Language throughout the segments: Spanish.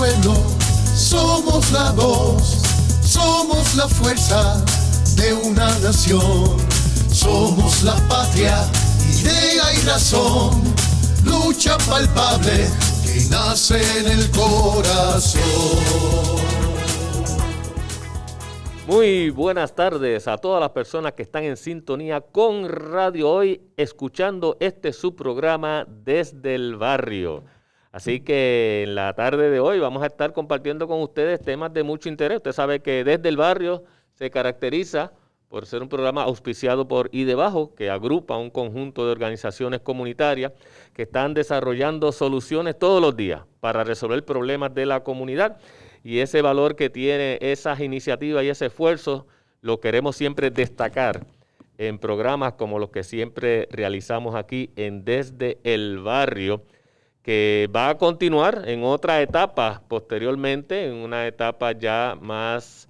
pueblo, somos la voz, somos la fuerza de una nación. Somos la patria, idea y razón, lucha palpable que nace en el corazón. Muy buenas tardes a todas las personas que están en sintonía con Radio Hoy, escuchando su programa Desde el Barrio. Así que en la tarde de hoy vamos a estar compartiendo con ustedes temas de mucho interés. Usted sabe que Desde el Barrio se caracteriza por ser un programa auspiciado por IDEBAJO, que agrupa un conjunto de organizaciones comunitarias que están desarrollando soluciones todos los días para resolver problemas de la comunidad. Y ese valor que tiene esas iniciativas y ese esfuerzo lo queremos siempre destacar en programas como los que siempre realizamos aquí en Desde el Barrio, que va a continuar en otra etapa posteriormente, en una etapa ya más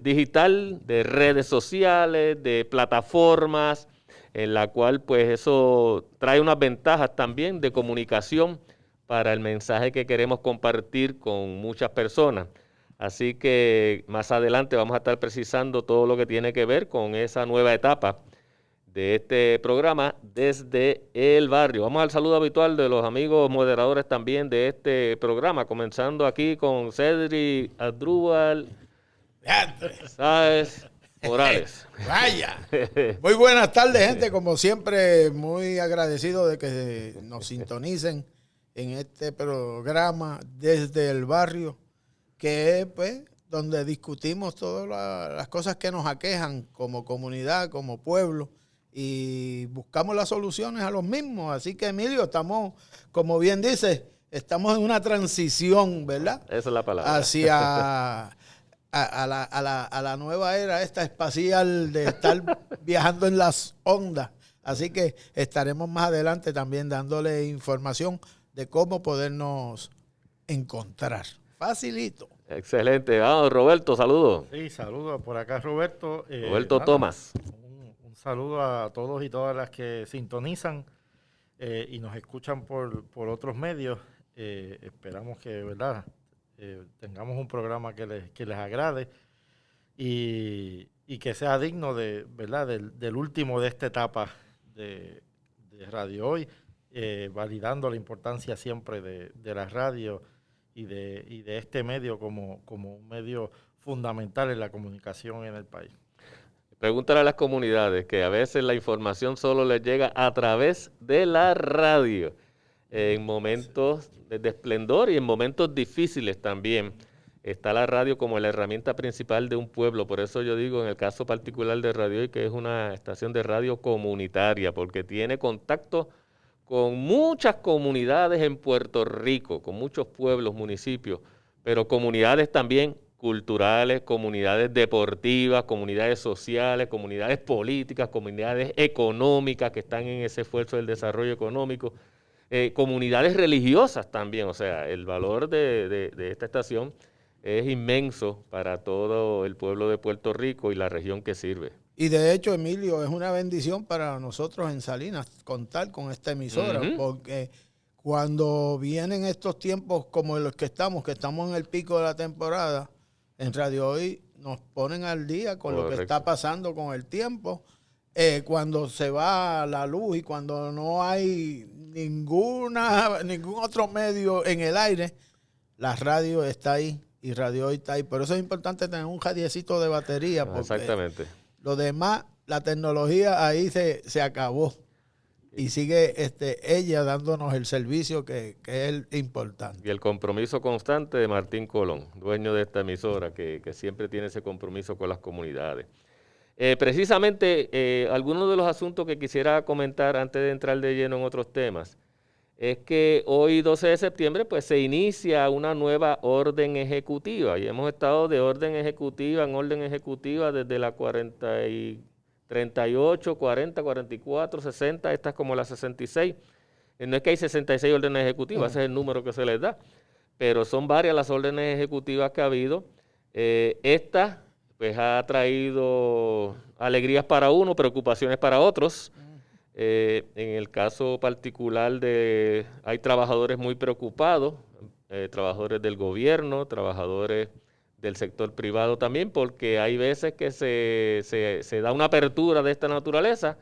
digital, de redes sociales, de plataformas, en la cual pues eso trae unas ventajas también de comunicación para el mensaje que queremos compartir con muchas personas. Así que más adelante vamos a estar precisando todo lo que tiene que ver con esa nueva etapa de este programa Desde el Barrio. Vamos al saludo habitual de los amigos moderadores también de este programa, comenzando aquí con Cedric Adrúbal Sáez Morales. Vaya. Muy buenas tardes, gente. Como siempre, muy agradecido de que nos sintonicen en este programa Desde el Barrio, que es pues donde discutimos todas las cosas que nos aquejan como comunidad, como pueblo, y buscamos las soluciones a los mismos. Así que, Emilio, estamos, como bien dice, estamos en una transición, ¿verdad? Esa es la palabra. Hacia a la nueva era esta espacial de estar viajando en las ondas. Así que estaremos más adelante también dándole información de cómo podernos encontrar. Facilito. Excelente. Vamos, Roberto, saludos. Sí, saludos por acá, Roberto. Roberto Tomás. Un saludo a todos y todas las que sintonizan y nos escuchan por otros medios. Esperamos que, ¿verdad?, tengamos un programa que les agrade y que sea digno de, ¿verdad?, del último de esta etapa de Radio Hoy, validando la importancia siempre de la radio y de este medio como un medio fundamental en la comunicación en el país. Pregúntale a las comunidades que a veces la información solo les llega a través de la radio, en momentos de esplendor y en momentos difíciles también. Está la radio como la herramienta principal de un pueblo. Por eso yo digo, en el caso particular de Radio Hoy, que es una estación de radio comunitaria, porque tiene contacto con muchas comunidades en Puerto Rico, con muchos pueblos, municipios, pero comunidades también culturales, comunidades deportivas, comunidades sociales, comunidades políticas, comunidades económicas que están en ese esfuerzo del desarrollo económico, comunidades religiosas también. O sea, el valor de esta estación es inmenso para todo el pueblo de Puerto Rico y la región que sirve. Y de hecho, Emilio, es una bendición para nosotros en Salinas contar con esta emisora, porque cuando vienen estos tiempos como los que estamos en el pico de la temporada, en Radio Hoy nos ponen al día con lo que está pasando con el tiempo, cuando se va la luz y cuando no hay ningún otro medio en el aire, la radio está ahí y Radio Hoy está ahí. Por eso es importante tener un radiecito de batería, porque exactamente. Lo demás, la tecnología ahí se acabó y sigue ella dándonos el servicio que es importante. Y el compromiso constante de Martín Colón, dueño de esta emisora, que siempre tiene ese compromiso con las comunidades. Precisamente, algunos de los asuntos que quisiera comentar antes de entrar de lleno en otros temas, es que hoy, 12 de septiembre, pues se inicia una nueva orden ejecutiva, y hemos estado de orden ejecutiva en orden ejecutiva desde la 38, 40, 44, 60, esta es como la 66. No es que hay 66 órdenes ejecutivas, ese es el número que se les da, pero son varias las órdenes ejecutivas que ha habido. Esta pues ha traído alegrías para unos, preocupaciones para otros. En el caso particular hay trabajadores muy preocupados trabajadores del gobierno, trabajadores del sector privado también, porque hay veces que se da una apertura de esta naturaleza,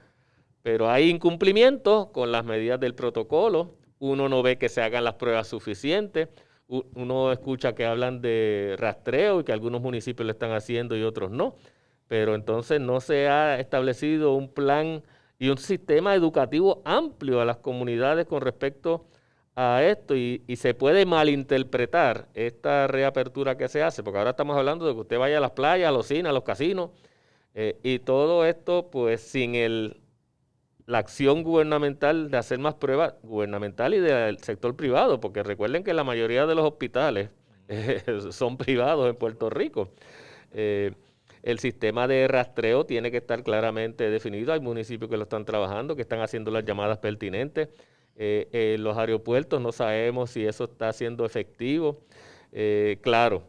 pero hay incumplimientos con las medidas del protocolo, uno no ve que se hagan las pruebas suficientes, uno escucha que hablan de rastreo y que algunos municipios lo están haciendo y otros no, pero entonces no se ha establecido un plan y un sistema educativo amplio a las comunidades con respecto a esto y se puede malinterpretar esta reapertura que se hace, porque ahora estamos hablando de que usted vaya a las playas, a los cines, a los casinos, y todo esto pues sin la acción gubernamental de hacer más pruebas gubernamental y del sector privado, porque recuerden que la mayoría de los hospitales son privados en Puerto Rico. El sistema de rastreo tiene que estar claramente definido. Hay municipios que lo están trabajando, que están haciendo las llamadas pertinentes. Los aeropuertos no sabemos si eso está siendo efectivo. Claro,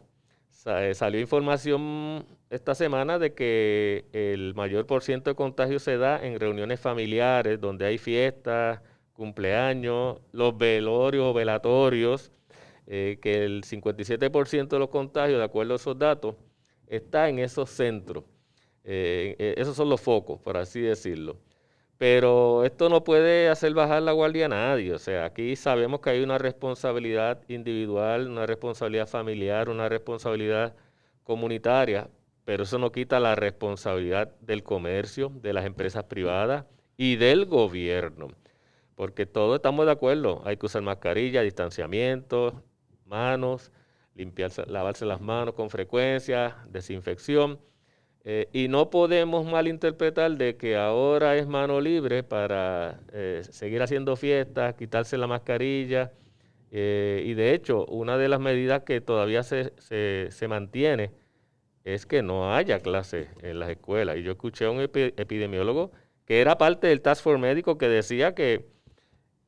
salió información esta semana de que el mayor % de contagios se da en reuniones familiares, donde hay fiestas, cumpleaños, los velorios o velatorios, que el 57% de los contagios, de acuerdo a esos datos, está en esos centros. Esos son los focos, por así decirlo. Pero esto no puede hacer bajar la guardia a nadie. O sea, aquí sabemos que hay una responsabilidad individual, una responsabilidad familiar, una responsabilidad comunitaria, pero eso no quita la responsabilidad del comercio, de las empresas privadas y del gobierno. Porque todos estamos de acuerdo. Hay que usar mascarilla, distanciamiento, manos, lavarse las manos con frecuencia, desinfección. Y no podemos malinterpretar de que ahora es mano libre para seguir haciendo fiestas, quitarse la mascarilla. Y de hecho, una de las medidas que todavía se mantiene es que no haya clases en las escuelas. Y yo escuché a un epidemiólogo que era parte del Task Force médico que decía que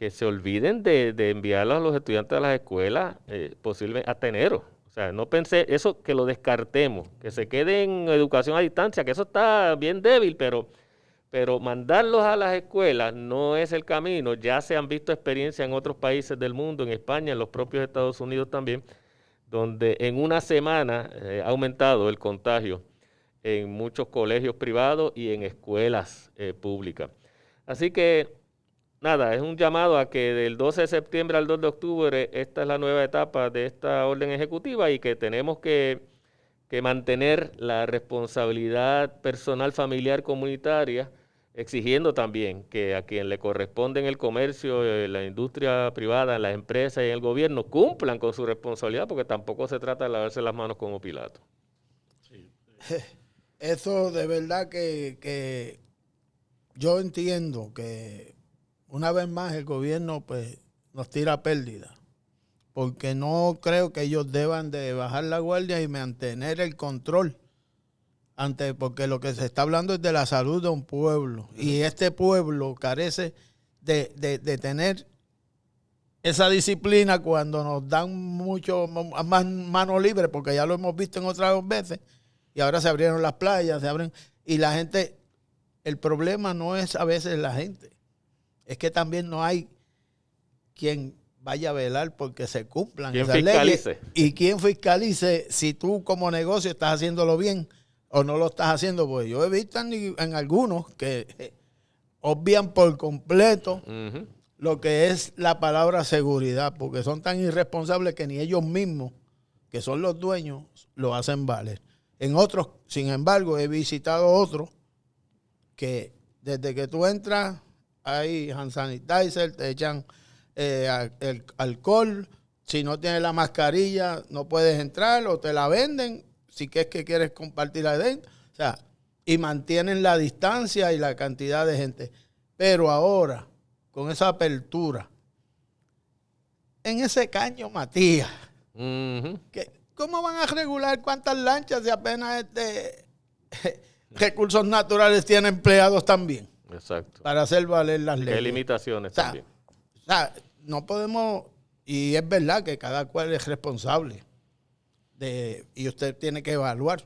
se olviden de enviarlos a los estudiantes a las escuelas posiblemente hasta enero. O sea, no pensé eso, que lo descartemos, que se quede en educación a distancia, que eso está bien débil, pero mandarlos a las escuelas no es el camino. Ya se han visto experiencias en otros países del mundo, en España, en los propios Estados Unidos también, donde en una semana ha aumentado el contagio en muchos colegios privados y en escuelas públicas. Así que nada, es un llamado a que del 12 de septiembre al 2 de octubre esta es la nueva etapa de esta orden ejecutiva y que tenemos que mantener la responsabilidad personal, familiar, comunitaria, exigiendo también que a quien le corresponde en el comercio, la industria privada, las empresas y el gobierno cumplan con su responsabilidad, porque tampoco se trata de lavarse las manos como Pilato. Sí. Eso de verdad que yo entiendo que una vez más el gobierno pues nos tira pérdida, porque no creo que ellos deban de bajar la guardia y mantener el control, porque lo que se está hablando es de la salud de un pueblo, y este pueblo carece de tener esa disciplina cuando nos dan mucho más mano libre, porque ya lo hemos visto en otras veces, y ahora se abrieron las playas, y la gente, el problema no es a veces la gente, es que también no hay quien vaya a velar porque se cumplan esas leyes. Y quien fiscalice si tú como negocio estás haciéndolo bien o no lo estás haciendo. Pues yo he visto en algunos que obvian por completo lo que es la palabra seguridad, porque son tan irresponsables que ni ellos mismos, que son los dueños, lo hacen valer. En otros, sin embargo, he visitado otros que desde que tú entras hay hand sanitizer, te echan el alcohol, si no tienes la mascarilla no puedes entrar o te la venden si es que quieres compartir adentro, o sea, y mantienen la distancia y la cantidad de gente. Pero ahora, con esa apertura, en ese caño Matías, ¿cómo van a regular cuántas lanchas si apenas Recursos Naturales tiene empleados también? Exacto. Para hacer valer las leyes. Hay limitaciones también. O sea, no podemos, y es verdad que cada cual es responsable y usted tiene que evaluar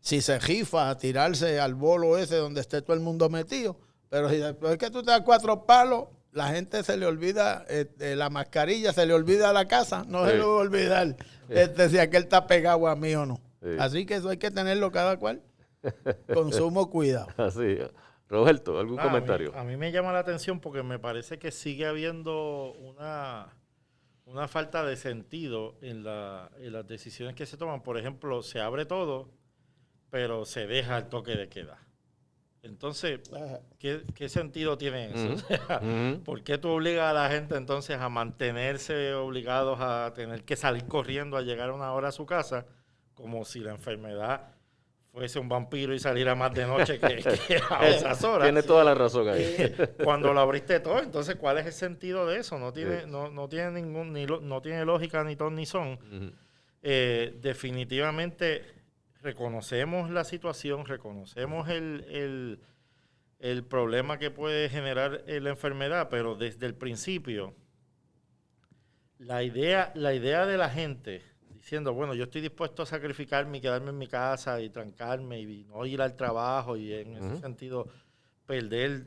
si se rifa a tirarse al bolo ese donde esté todo el mundo metido, pero si después que tú te das 4 palos la gente se le olvida la mascarilla, se le olvida la casa, no se le va a olvidar si aquel está pegado a mí o no. Sí. Así que eso hay que tenerlo cada cual con sumo cuidado. Así. Roberto, ¿algún comentario? A mí me llama la atención porque me parece que sigue habiendo una falta de sentido en las decisiones que se toman. Por ejemplo, se abre todo, pero se deja el toque de queda. Entonces, ¿qué sentido tiene eso? O sea, ¿por qué tú obligas a la gente entonces a mantenerse obligados a tener que salir corriendo a llegar a una hora a su casa, como si la enfermedad fuese un vampiro y saliera más de noche que a esas horas? Tiene toda la razón ahí. Cuando lo abriste todo, entonces, ¿cuál es el sentido de eso? No tiene no tiene lógica ni ton ni son. Definitivamente reconocemos la situación, reconocemos el problema que puede generar la enfermedad, pero desde el principio, la idea de la gente diciendo, bueno, yo estoy dispuesto a sacrificarme y quedarme en mi casa y trancarme y no ir al trabajo y en ese sentido perder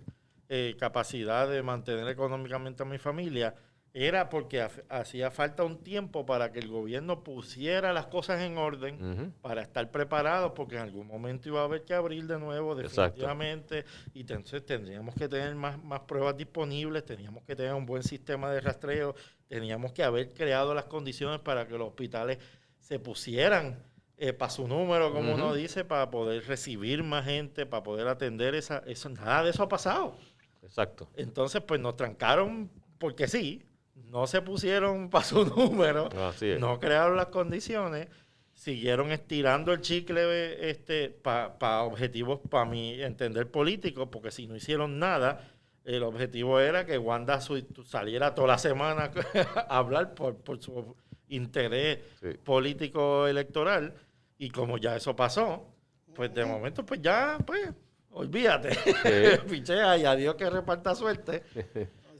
capacidad de mantener económicamente a mi familia, era porque hacía falta un tiempo para que el gobierno pusiera las cosas en orden para estar preparados, porque en algún momento iba a haber que abrir de nuevo definitivamente. Exacto. Y entonces tendríamos que tener más pruebas disponibles, teníamos que tener un buen sistema de rastreo, teníamos que haber creado las condiciones para que los hospitales se pusieran para su número, como uno dice, para poder recibir más gente, para poder atender eso. Nada de eso ha pasado. Exacto. Entonces, pues nos trancaron porque sí. No se pusieron para su número, no crearon las condiciones, siguieron estirando el chicle para objetivos, para mi entender, políticos, porque si no hicieron nada, el objetivo era que Wanda saliera toda la semana a hablar por su interés político electoral, y como ya eso pasó, pues de momento pues ya, pues, olvídate, pichea y adiós que reparta suerte.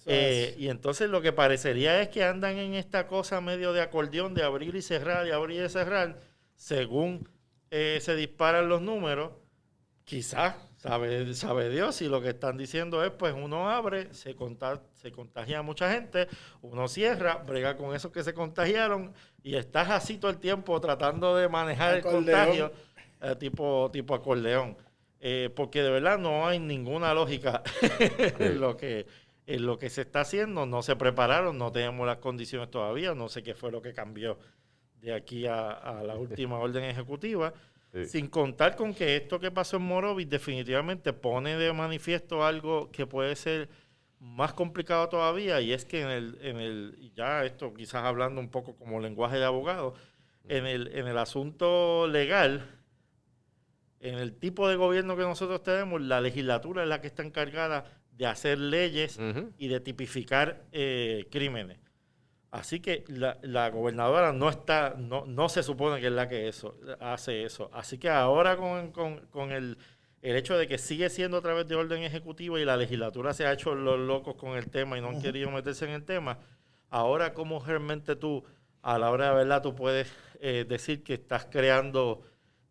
Y entonces lo que parecería es que andan en esta cosa medio de acordeón, de abrir y cerrar, según se disparan los números. Quizás, sabe Dios, si lo que están diciendo es, pues uno abre, se contagia a mucha gente, uno cierra, brega con esos que se contagiaron, y estás así todo el tiempo tratando de manejar el contagio, tipo acordeón. Porque de verdad no hay ninguna lógica en lo que se está haciendo. No se prepararon, no tenemos las condiciones todavía, no sé qué fue lo que cambió de aquí a la última orden ejecutiva, sin contar con que esto que pasó en Morovis definitivamente pone de manifiesto algo que puede ser más complicado todavía, y es que ya esto quizás hablando un poco como lenguaje de abogado, en el asunto legal, en el tipo de gobierno que nosotros tenemos, la legislatura es la que está encargada de hacer leyes y de tipificar crímenes. Así que la gobernadora no se supone que es la que hace eso. Así que ahora con el hecho de que sigue siendo a través de orden ejecutiva y la legislatura se ha hecho los locos con el tema y no han querido meterse en el tema, ahora cómo realmente tú, a la hora de verdad, tú puedes decir que estás creando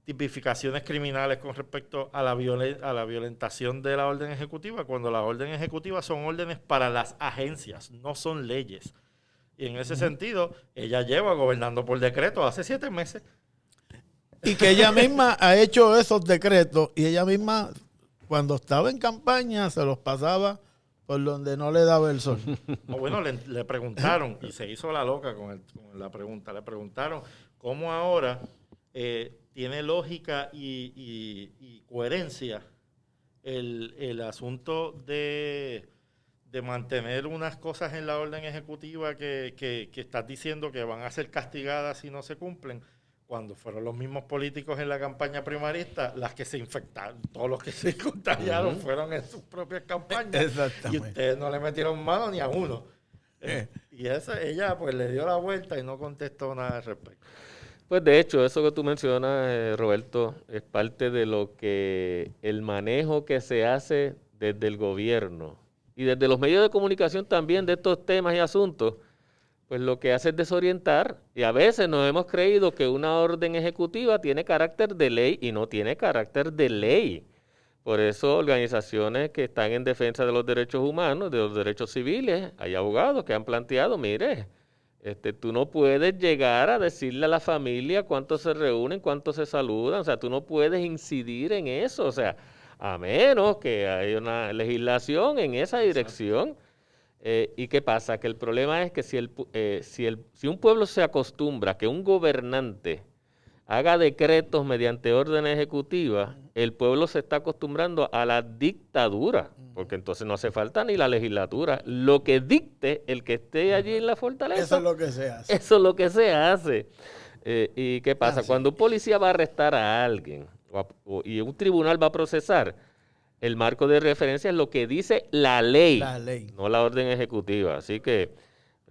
tipificaciones criminales con respecto a la violentación de la orden ejecutiva, cuando las órdenes ejecutivas son órdenes para las agencias, no son leyes. Y en ese sentido, ella lleva gobernando por decreto hace 7 meses. Y que ella misma ha hecho esos decretos, y ella misma, cuando estaba en campaña, se los pasaba por donde no le daba el sol. Bueno, le preguntaron, y se hizo la loca con la pregunta, le preguntaron cómo ahora tiene lógica y coherencia el asunto de mantener unas cosas en la orden ejecutiva que estás diciendo que van a ser castigadas si no se cumplen, cuando fueron los mismos políticos en la campaña primarista las que se infectaron. Todos los que se contagiaron fueron en sus propias campañas. Y ustedes no le metieron mano ni a uno. Y ella pues le dio la vuelta y no contestó nada al respecto. Pues de hecho, eso que tú mencionas, Roberto, es parte de lo que el manejo que se hace desde el gobierno y desde los medios de comunicación también de estos temas y asuntos, pues lo que hace es desorientar, y a veces nos hemos creído que una orden ejecutiva tiene carácter de ley y no tiene carácter de ley. Por eso organizaciones que están en defensa de los derechos humanos, de los derechos civiles, hay abogados que han planteado, mire, tú no puedes llegar a decirle a la familia cuántos se reúnen, cuántos se saludan, o sea, tú no puedes incidir en eso, o sea, a menos que haya una legislación en esa dirección. ¿Y qué pasa? Que el problema es que si un pueblo se acostumbra a que un gobernante haga decretos mediante órdenes ejecutivas, el pueblo se está acostumbrando a la dictadura, porque entonces no hace falta ni la legislatura. Lo que dicte el que esté allí en la fortaleza. Eso es lo que se hace. Eso es lo que se hace. ¿Y qué pasa? Cuando un policía va a arrestar a alguien y un tribunal va a procesar, el marco de referencia es lo que dice la ley, no la orden ejecutiva. Así que,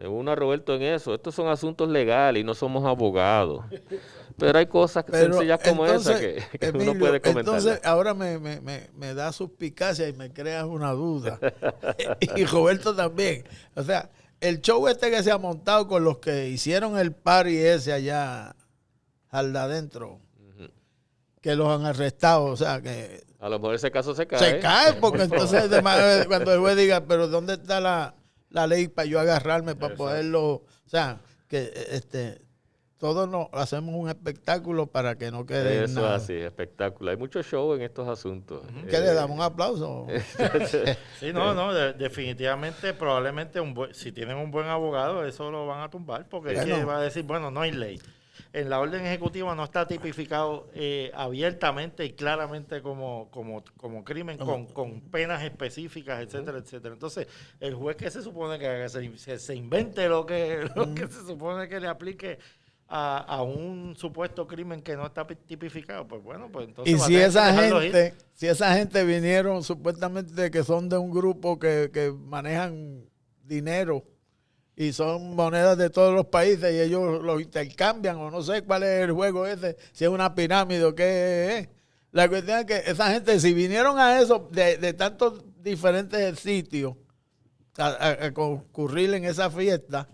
uno, Roberto, en eso. Estos son asuntos legales y no somos abogados. Pero hay cosas sencillas como esa que Emilio, uno puede comentar. Entonces, ahora me da suspicacia y me creas una duda. Y Roberto también. O sea, el show que se ha montado con los que hicieron el party ese allá al de adentro, que los han arrestado, o sea, que... A lo mejor ese caso se cae. Se cae, porque entonces cuando el juez diga, pero ¿dónde está la ley para yo agarrarme, para poderlo? O sea, que todos nos hacemos un espectáculo para que no quede eso nada. Así, espectáculo. Hay mucho show en estos asuntos. ¿Qué le damos? ¿Un aplauso? Sí, no, definitivamente, probablemente si tienen un buen abogado, eso lo van a tumbar, porque es que va a decir, bueno, no hay ley. En la orden ejecutiva no está tipificado abiertamente y claramente como crimen, con penas específicas, etcétera, etcétera. Entonces, el juez que se supone que se invente lo que se supone que le aplique a un supuesto crimen que no está tipificado, pues bueno, pues entonces... Y si esa gente vinieron supuestamente que son de un grupo que manejan dinero y son monedas de todos los países y ellos los intercambian, o no sé cuál es el juego ese, si es una pirámide o qué es. La cuestión es que esa gente, si vinieron a eso de tantos diferentes sitios a concurrir en esa fiesta,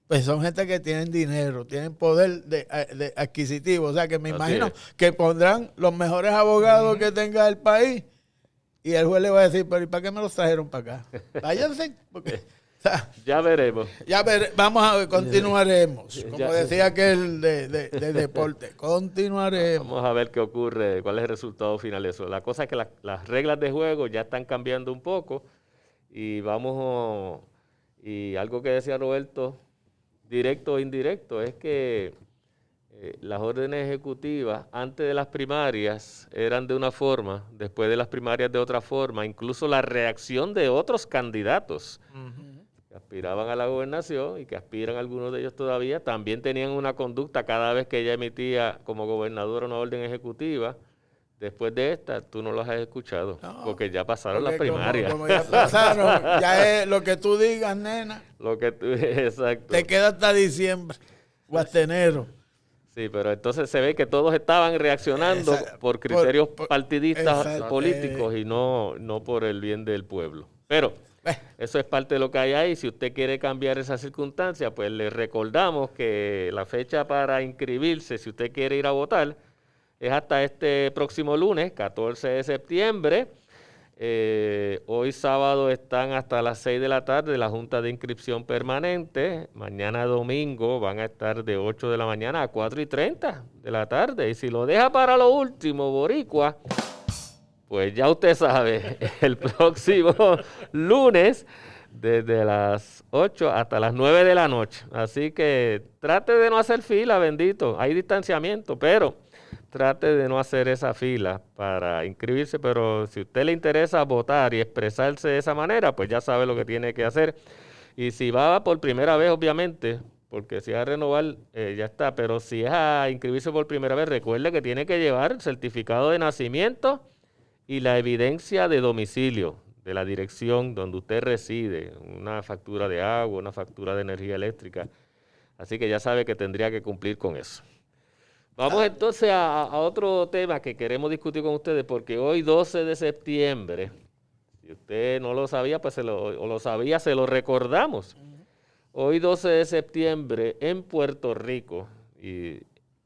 pues son gente que tienen dinero, tienen poder de adquisitivo. O sea que me imagino que pondrán los mejores abogados que tenga el país y el juez le va a decir, pero ¿y para qué me los trajeron para acá? Váyanse, porque... O sea, ya veremos. Vamos a ver, continuaremos. Como decía aquel de deporte, continuaremos. Vamos a ver qué ocurre, cuál es el resultado final de eso. La cosa es que las reglas de juego ya están cambiando un poco y y algo que decía Roberto, directo o indirecto, es que las órdenes ejecutivas antes de las primarias eran de una forma, después de las primarias de otra forma, incluso la reacción de otros candidatos que aspiraban a la gobernación y que aspiran algunos de ellos todavía, también tenían una conducta cada vez que ella emitía como gobernadora una orden ejecutiva. Después de esta, tú no las has escuchado, porque ya pasaron las primarias. Como ya pasaron, ya es lo que tú digas, nena. Exacto. Te queda hasta diciembre o hasta enero. Sí, pero entonces se ve que todos estaban reaccionando por criterios partidistas políticos y no por el bien del pueblo. Pero eso es parte de lo que hay ahí. Si usted quiere cambiar esa circunstancia, pues le recordamos que la fecha para inscribirse, si usted quiere ir a votar, es hasta este próximo lunes, 14 de septiembre. Hoy sábado están hasta las 6 de la tarde la Junta de Inscripción Permanente. Mañana domingo van a estar de 8 de la mañana a 4:30 de la tarde. Y si lo deja para lo último, boricua, pues ya usted sabe, el próximo lunes desde las 8 hasta las 9 de la noche. Así que trate de no hacer fila, bendito. Hay distanciamiento, pero trate de no hacer esa fila para inscribirse. Pero si a usted le interesa votar y expresarse de esa manera, pues ya sabe lo que tiene que hacer. Y si va por primera vez, obviamente, porque si es a renovar, ya está. Pero si es a inscribirse por primera vez, recuerde que tiene que llevar el certificado de nacimiento y la evidencia de domicilio, de la dirección donde usted reside, una factura de agua, una factura de energía eléctrica. Así que ya sabe que tendría que cumplir con eso. Vamos entonces a otro tema que queremos discutir con ustedes, porque hoy 12 de septiembre, si usted no lo sabía, pues se lo recordamos. Hoy 12 de septiembre en Puerto Rico, y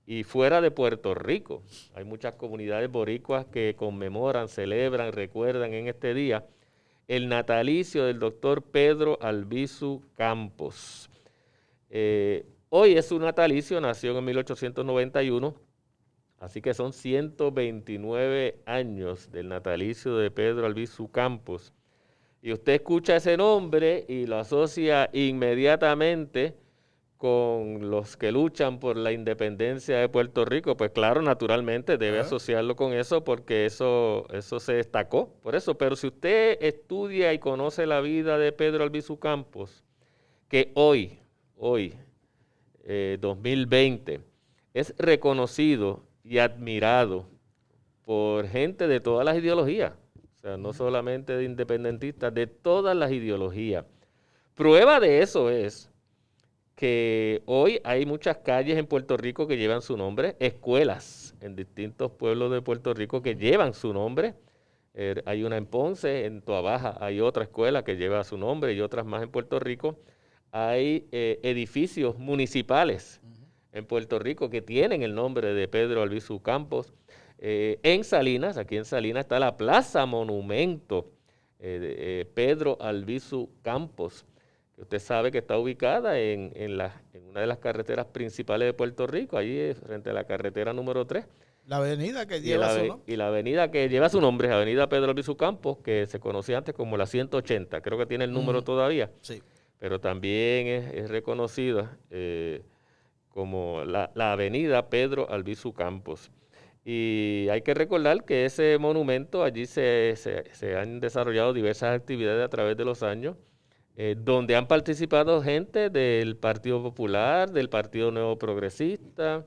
y fuera de Puerto Rico. Hay muchas comunidades boricuas que conmemoran, celebran, recuerdan en este día el natalicio del doctor Pedro Albizu Campos. Hoy es su natalicio, nació en 1891, así que son 129 años del natalicio de Pedro Albizu Campos. Y usted escucha ese nombre y lo asocia inmediatamente con los que luchan por la independencia de Puerto Rico. Pues claro, naturalmente debe asociarlo con eso porque eso se destacó por eso. Pero si usted estudia y conoce la vida de Pedro Albizu Campos, que hoy, 2020, es reconocido y admirado por gente de todas las ideologías, o sea, no solamente de independentistas, de todas las ideologías. Prueba de eso es que hoy hay muchas calles en Puerto Rico que llevan su nombre, escuelas en distintos pueblos de Puerto Rico que llevan su nombre. Hay una en Ponce, en Toabaja hay otra escuela que lleva su nombre y otras más en Puerto Rico. Hay edificios municipales en Puerto Rico que tienen el nombre de Pedro Albizu Campos. En Salinas, aquí en Salinas está la Plaza Monumento de Pedro Albizu Campos, que usted sabe que está ubicada en una de las carreteras principales de Puerto Rico, allí frente a la carretera número 3. La avenida que lleva su nombre. Y la avenida que lleva su nombre, Avenida Pedro Albizu Campos, que se conocía antes como la 180, creo que tiene el número todavía. Sí. Pero también es reconocida como la avenida Pedro Albizu Campos. Y hay que recordar que ese monumento, allí se han desarrollado diversas actividades a través de los años, donde han participado gente del Partido Popular, del Partido Nuevo Progresista,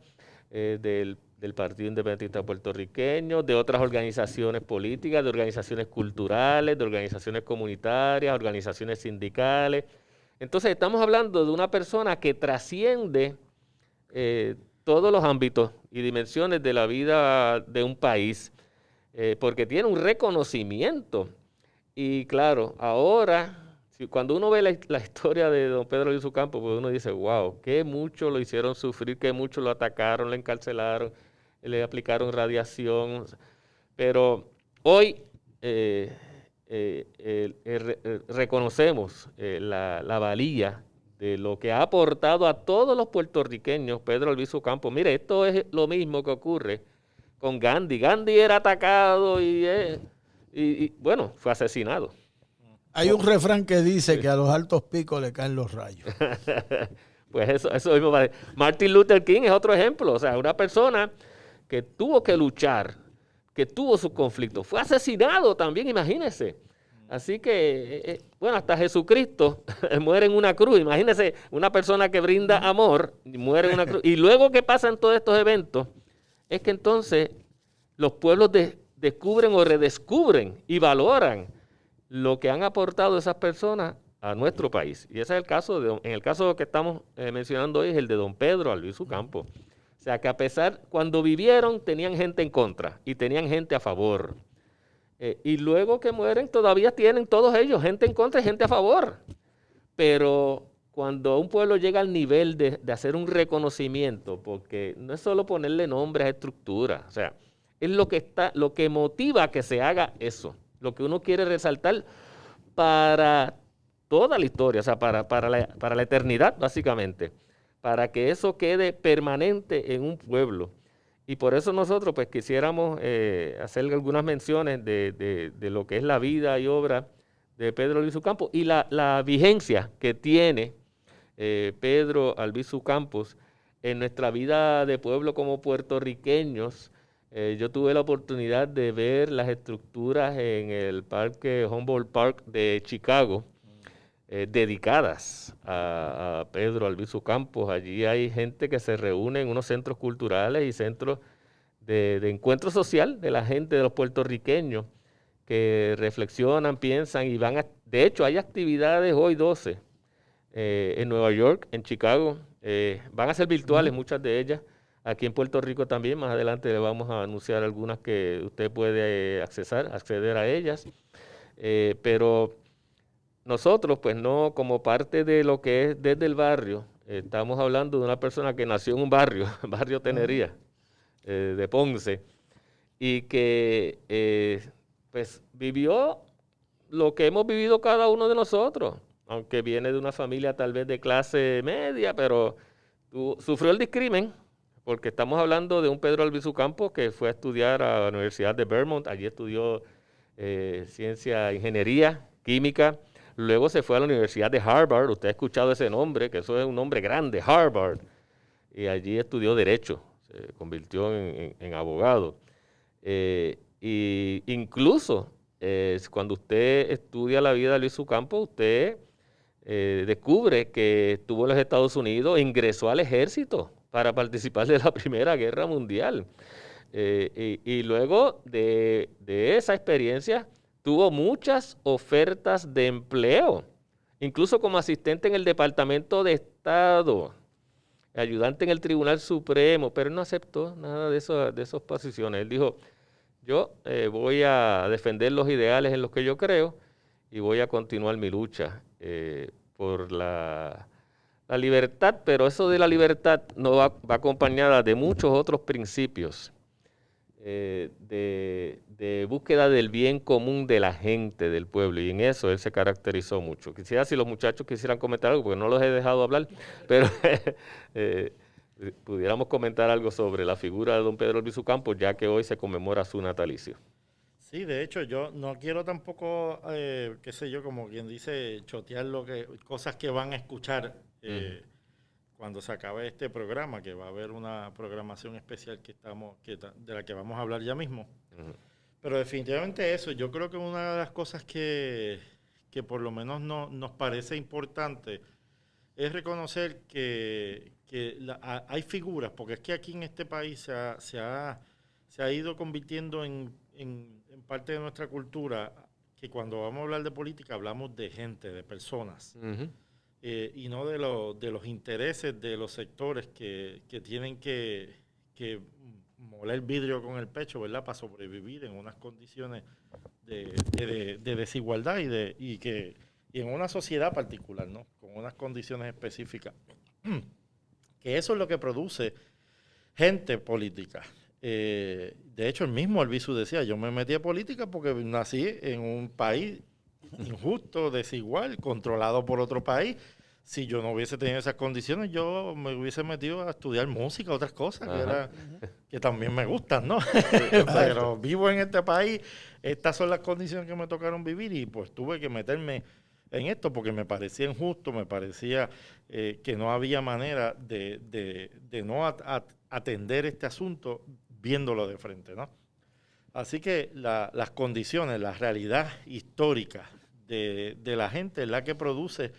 del Partido Independentista Puertorriqueño, de otras organizaciones políticas, de organizaciones culturales, de organizaciones comunitarias, organizaciones sindicales. Entonces estamos hablando de una persona que trasciende todos los ámbitos y dimensiones de la vida de un país, porque tiene un reconocimiento. Y claro, ahora, cuando uno ve la historia de don Pedro Albizu Campos, pues uno dice, wow, qué mucho lo hicieron sufrir, qué mucho lo atacaron, le encarcelaron, le aplicaron radiación. Pero hoy reconocemos la valía de lo que ha aportado a todos los puertorriqueños Pedro Albizu Campos. Mire, esto es lo mismo que ocurre con Gandhi. Gandhi era atacado y bueno, fue asesinado. Hay un refrán que dice que a los altos picos le caen los rayos. Pues eso mismo vale. Martin Luther King es otro ejemplo. O sea, una persona que tuvo que luchar, que tuvo sus conflictos, fue asesinado también, imagínense. Así que, bueno, hasta Jesucristo muere en una cruz. Imagínense una persona que brinda amor y muere en una cruz. Y luego que pasan todos estos eventos, es que entonces los pueblos descubren o redescubren y valoran lo que han aportado esas personas a nuestro país. Y ese es el caso, en el caso que estamos mencionando hoy, es el de don Pedro Albizu Campos. O sea, que a pesar, cuando vivieron, tenían gente en contra y tenían gente a favor. Y luego que mueren, todavía tienen todos ellos gente en contra y gente a favor. Pero cuando un pueblo llega al nivel de hacer un reconocimiento, porque no es solo ponerle nombres a estructuras, o sea, es lo que motiva a que se haga eso, lo que uno quiere resaltar para toda la historia, o sea, para la eternidad, básicamente, para que eso quede permanente en un pueblo. Y por eso nosotros pues quisiéramos hacer algunas menciones de lo que es la vida y obra de Pedro Albizu Campos y la vigencia que tiene Pedro Albizu Campos en nuestra vida de pueblo como puertorriqueños. Yo tuve la oportunidad de ver las estructuras en el parque Humboldt Park de Chicago, dedicadas a Pedro Albizu Campos. Allí hay gente que se reúne en unos centros culturales y centros de encuentro social de la gente, de los puertorriqueños, que reflexionan, piensan y van de hecho, hay actividades hoy 12 en Nueva York, en Chicago, van a ser virtuales muchas de ellas. Aquí en Puerto Rico también, más adelante le vamos a anunciar algunas que usted puede acceder a ellas. Pero nosotros, pues no, como parte de lo que es desde el barrio, estamos hablando de una persona que nació en un barrio, barrio Tenería, de Ponce, y que pues vivió lo que hemos vivido cada uno de nosotros, aunque viene de una familia tal vez de clase media, pero sufrió el discrimen, porque estamos hablando de un Pedro Albizu Campos que fue a estudiar a la Universidad de Vermont, allí estudió ciencia, ingeniería, química, luego se fue a la Universidad de Harvard, usted ha escuchado ese nombre, que eso es un nombre grande, Harvard, y allí estudió Derecho, se convirtió en abogado. Y incluso cuando usted estudia la vida de Albizu Campos, usted descubre que estuvo en los Estados Unidos, ingresó al ejército para participar de la Primera Guerra Mundial. Y luego de esa experiencia tuvo muchas ofertas de empleo, incluso como asistente en el Departamento de Estado, ayudante en el Tribunal Supremo, pero él no aceptó nada de esas posiciones. Él dijo, yo voy a defender los ideales en los que yo creo y voy a continuar mi lucha por la libertad, pero eso de la libertad no va acompañada de muchos otros principios de búsqueda del bien común de la gente, del pueblo, y en eso él se caracterizó mucho. Quisiera si los muchachos quisieran comentar algo, porque no los he dejado hablar, pero pudiéramos comentar algo sobre la figura de don Pedro Albizu Campos, ya que hoy se conmemora su natalicio. Sí, de hecho, yo no quiero tampoco, qué sé yo, como quien dice, chotear cosas que van a escuchar cuando se acabe este programa, que va a haber una programación especial de la que vamos a hablar ya mismo. Pero definitivamente eso, yo creo que una de las cosas que por lo menos nos parece importante es reconocer que hay figuras, porque es que aquí en este país se ha ido convirtiendo en parte de nuestra cultura, que cuando vamos a hablar de política hablamos de gente, de personas, y no de los intereses de los sectores que tienen que moler vidrio con el pecho, ¿verdad?, para sobrevivir en unas condiciones de desigualdad y en una sociedad particular, ¿no?, con unas condiciones específicas. Que eso es lo que produce gente política. De hecho, el mismo Albizu decía, yo me metí a política porque nací en un país injusto, desigual, controlado por otro país. Si yo no hubiese tenido esas condiciones, yo me hubiese metido a estudiar música, otras cosas que también me gustan, ¿no? Pero vivo en este país, estas son las condiciones que me tocaron vivir y pues tuve que meterme en esto porque me parecía injusto, me parecía que no había manera de no atender este asunto viéndolo de frente, ¿no? Así que las condiciones, la realidad histórica de la gente es la que produce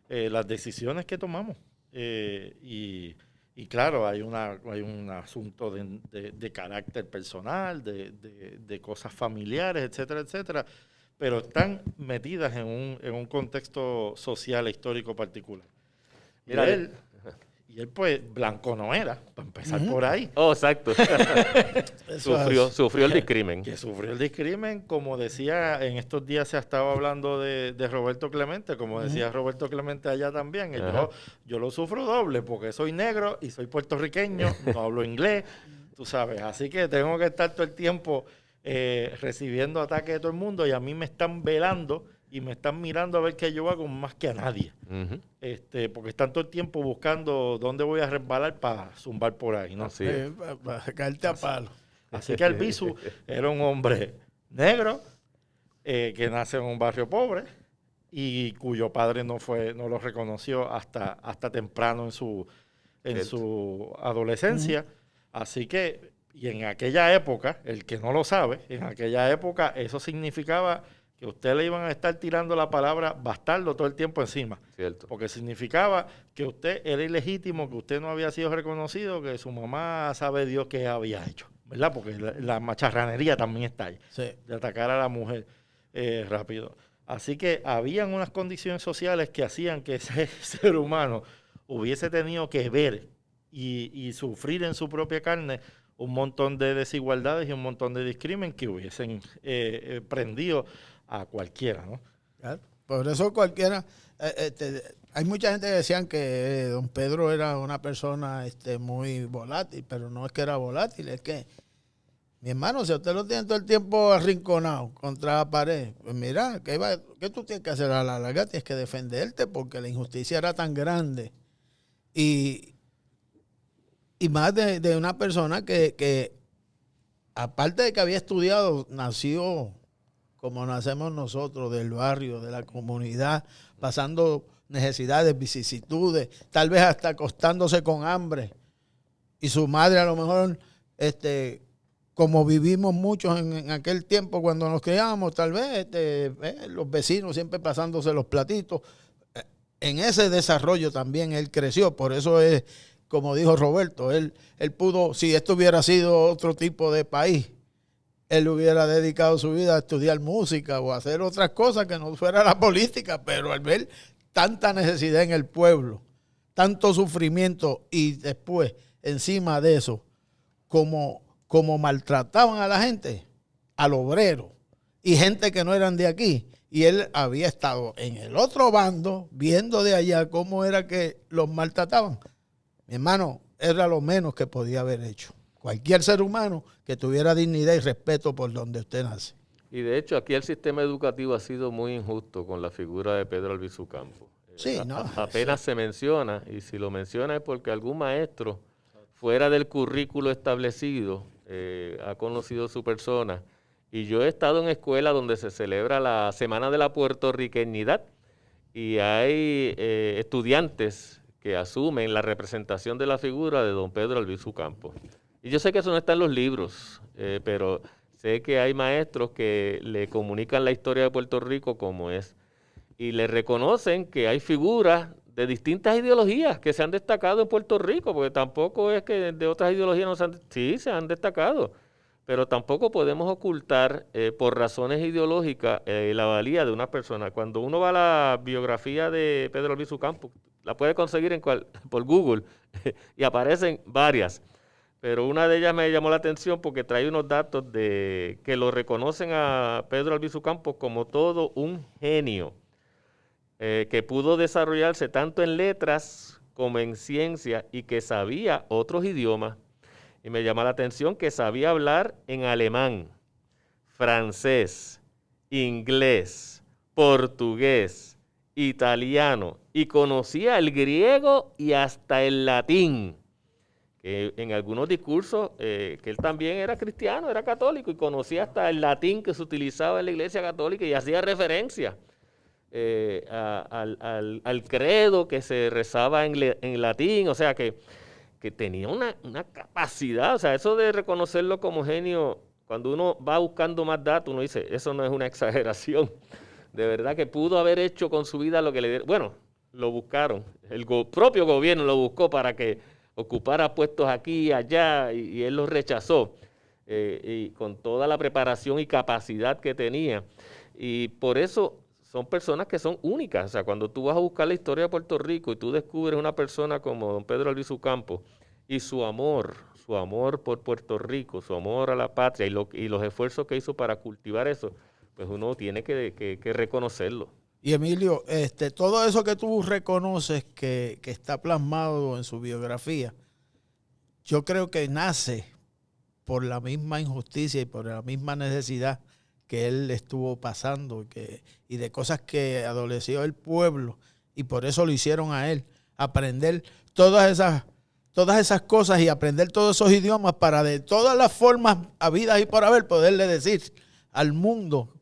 las decisiones que tomamos. Y claro, hay un asunto de carácter personal, de cosas familiares, etcétera, etcétera, pero están metidas en un contexto social e histórico particular. Mira, y él pues blanco no era, para empezar por ahí. Oh, exacto. Sufrió el discrimen. Que sufrió el discrimen, como decía, en estos días se ha estado hablando de Roberto Clemente, como decía Roberto Clemente allá también. Yo lo sufro doble porque soy negro y soy puertorriqueño, no hablo inglés, tú sabes. Así que tengo que estar todo el tiempo recibiendo ataques de todo el mundo y a mí me están velando y me están mirando a ver qué yo hago más que a nadie. Porque están todo el tiempo buscando dónde voy a resbalar para zumbar por ahí, ¿no? Para sacarte a palo. Así que Albizu era un hombre negro que nace en un barrio pobre y cuyo padre no lo reconoció hasta temprano en su adolescencia. Así que, y en aquella época, el que no lo sabe, en aquella época eso significaba que usted le iban a estar tirando la palabra bastardo todo el tiempo encima. Cierto. Porque significaba que usted era ilegítimo, que usted no había sido reconocido, que su mamá sabe Dios qué había hecho, ¿verdad? Porque la macharranería también está ahí, de atacar a la mujer rápido. Así que habían unas condiciones sociales que hacían que ese ser humano hubiese tenido que ver y sufrir en su propia carne un montón de desigualdades y un montón de discrimen que hubiesen prendido a cualquiera, ¿no? Por eso cualquiera, Hay mucha gente que decían que don Pedro era una persona muy volátil, pero no es que era volátil, es que, mi hermano, si usted lo tiene todo el tiempo arrinconado contra la pared, pues mira, ¿qué tú tienes que hacer a la larga? Tienes que defenderte porque la injusticia era tan grande. Y más de una persona que, aparte de que había estudiado, nació como nacemos nosotros, del barrio, de la comunidad, pasando necesidades, vicisitudes, tal vez hasta acostándose con hambre. Y su madre a lo mejor, como vivimos muchos en aquel tiempo cuando nos criábamos, tal vez los vecinos siempre pasándose los platitos. En ese desarrollo también él creció, por eso es, como dijo Roberto, él pudo, si esto hubiera sido otro tipo de país, él hubiera dedicado su vida a estudiar música o a hacer otras cosas que no fuera la política, pero al ver tanta necesidad en el pueblo, tanto sufrimiento y después, encima de eso, como maltrataban a la gente, al obrero y gente que no eran de aquí, y él había estado en el otro bando viendo de allá cómo era que los maltrataban. Mi hermano, era lo menos que podía haber hecho cualquier ser humano que tuviera dignidad y respeto por donde usted nace. Y de hecho aquí el sistema educativo ha sido muy injusto con la figura de Pedro Albizu Campos. Sí, no. Apenas se menciona, y si lo menciona es porque algún maestro fuera del currículo establecido ha conocido su persona. Y yo he estado en escuelas donde se celebra la Semana de la Puertorriqueñidad y hay estudiantes que asumen la representación de la figura de don Pedro Albizu Campos. Y yo sé que eso no está en los libros, pero sé que hay maestros que le comunican la historia de Puerto Rico como es. Y le reconocen que hay figuras de distintas ideologías que se han destacado en Puerto Rico, porque tampoco es que de otras ideologías no se han destacado, pero tampoco podemos ocultar por razones ideológicas la valía de una persona. Cuando uno va a la biografía de Pedro Albizu Campos, la puede conseguir por Google y aparecen varias, pero una de ellas me llamó la atención porque trae unos datos de que lo reconocen a Pedro Albizu Campos como todo un genio. Que pudo desarrollarse tanto en letras como en ciencia y que sabía otros idiomas. Y me llama la atención que sabía hablar en alemán, francés, inglés, portugués, italiano y conocía el griego y hasta el latín. Que en algunos discursos, que él también era cristiano, era católico y conocía hasta el latín que se utilizaba en la Iglesia Católica y hacía referencia al credo que se rezaba en latín, o sea que tenía una capacidad, o sea, eso de reconocerlo como genio, cuando uno va buscando más datos, uno dice, eso no es una exageración, de verdad que pudo haber hecho con su vida lo que le dieron. Bueno, lo buscaron, el propio gobierno lo buscó para que ocupara puestos aquí y allá, y él los rechazó, y con toda la preparación y capacidad que tenía, y por eso son personas que son únicas. O sea, cuando tú vas a buscar la historia de Puerto Rico y tú descubres una persona como don Pedro Albizu Campos y su amor por Puerto Rico, su amor a la patria y los esfuerzos que hizo para cultivar eso, pues uno tiene que reconocerlo. Y Emilio, todo eso que tú reconoces que está plasmado en su biografía, yo creo que nace por la misma injusticia y por la misma necesidad que él estuvo pasando y de cosas que adoleció el pueblo, y por eso lo hicieron a él, aprender todas esas cosas y aprender todos esos idiomas para de todas las formas habidas y por haber poderle decir al mundo,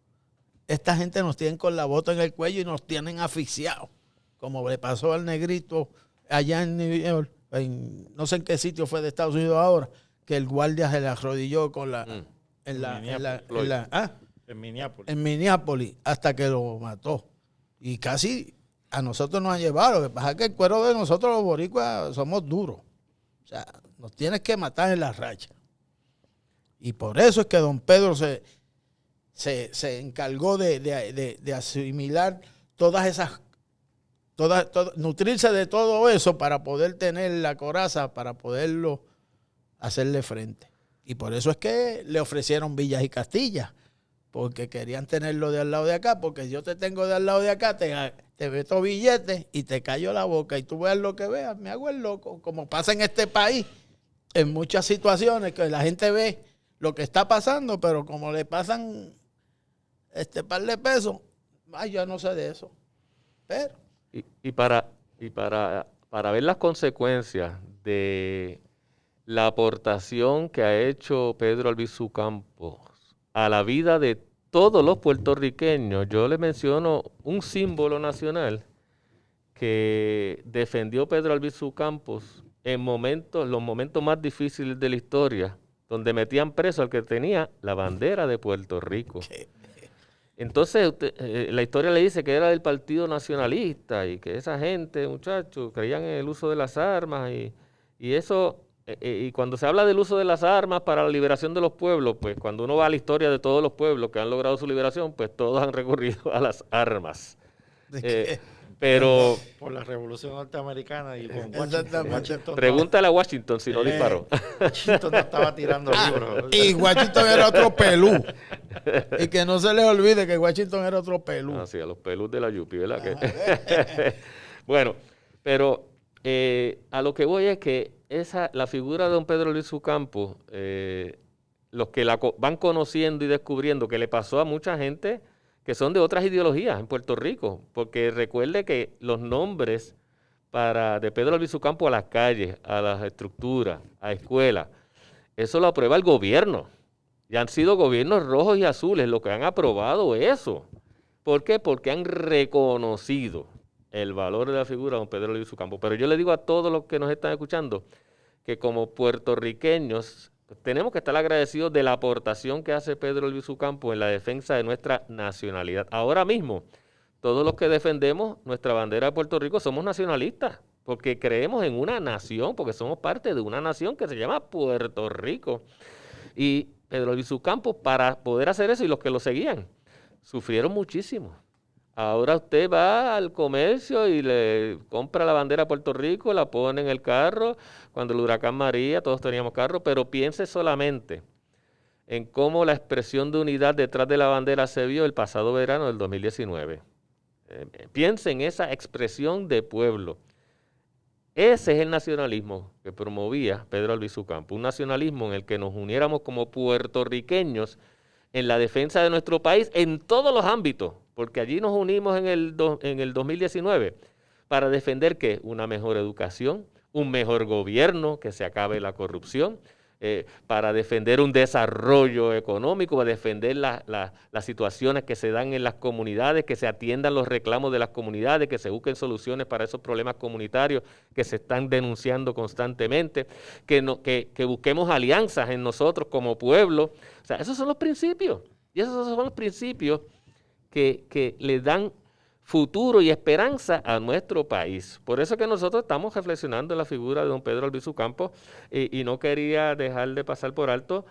esta gente nos tienen con la bota en el cuello y nos tienen asfixiados, como le pasó al negrito allá en New York, no sé en qué sitio fue de Estados Unidos ahora, que el guardia se le arrodilló con en Minneapolis hasta que lo mató. Y casi a nosotros nos han llevado. Lo que pasa es que el cuero de nosotros los boricuas somos duros. O sea, nos tienes que matar en la racha. Y por eso es que don Pedro se encargó de asimilar todas esas, nutrirse de todo eso para poder tener la coraza, para poderlo hacerle frente. Y por eso es que le ofrecieron villas y castillas, porque querían tenerlo de al lado de acá, porque si yo te tengo de al lado de acá, te meto billetes y te callo la boca y tú veas lo que veas, me hago el loco, como pasa en este país, en muchas situaciones que la gente ve lo que está pasando, pero como le pasan par de pesos, ay, yo no sé de eso. Pero Y para ver las consecuencias de la aportación que ha hecho Pedro Albizu Campos a la vida de todos los puertorriqueños, yo le menciono un símbolo nacional que defendió Pedro Albizu Campos en los momentos más difíciles de la historia, donde metían preso al que tenía la bandera de Puerto Rico. Entonces, la historia le dice que era del Partido Nacionalista y que esa gente, muchachos, creían en el uso de las armas y eso, y cuando se habla del uso de las armas para la liberación de los pueblos, pues cuando uno va a la historia de todos los pueblos que han logrado su liberación, pues todos han recurrido a las armas. Pero por la Revolución Norteamericana y con Washington. Pregúntale a Washington si no disparó. Washington no estaba tirando libros. Y Washington era otro pelú. Y que no se les olvide que Washington era otro pelú. Ah, sí, a los pelús de la Yupi, ¿verdad? Bueno, pero a lo que voy es que la figura de don Pedro Albizu Campos, los que la van conociendo y descubriendo que le pasó a mucha gente que son de otras ideologías en Puerto Rico, porque recuerde que los nombres de Pedro Albizu Campos a las calles, a las estructuras, a escuelas, eso lo aprueba el gobierno. Y han sido gobiernos rojos y azules los que han aprobado eso. ¿Por qué? Porque han reconocido el valor de la figura de don Pedro Albizu Campos. Pero yo le digo a todos los que nos están escuchando que como puertorriqueños tenemos que estar agradecidos de la aportación que hace Pedro Albizu Campos en la defensa de nuestra nacionalidad. Ahora mismo, todos los que defendemos nuestra bandera de Puerto Rico somos nacionalistas, porque creemos en una nación, porque somos parte de una nación que se llama Puerto Rico. Y Pedro Albizu Campos, para poder hacer eso, y los que lo seguían, sufrieron muchísimo. Ahora usted va al comercio y le compra la bandera de Puerto Rico, la pone en el carro. Cuando el huracán María, todos teníamos carro, pero piense solamente en cómo la expresión de unidad detrás de la bandera se vio el pasado verano del 2019. Piense en esa expresión de pueblo. Ese es el nacionalismo que promovía Pedro Albizu Campos, un nacionalismo en el que nos uniéramos como puertorriqueños en la defensa de nuestro país en todos los ámbitos, porque allí nos unimos en el 2019 para defender ¿qué? Una mejor educación, un mejor gobierno, que se acabe la corrupción, para defender un desarrollo económico, para defender las situaciones que se dan en las comunidades, que se atiendan los reclamos de las comunidades, que se busquen soluciones para esos problemas comunitarios que se están denunciando constantemente, que busquemos alianzas en nosotros como pueblo. O sea, esos son los principios, y esos son los principios que le dan futuro y esperanza a nuestro país. Por eso que nosotros estamos reflexionando en la figura de don Pedro Albizu Campos y no quería dejar de pasar por alto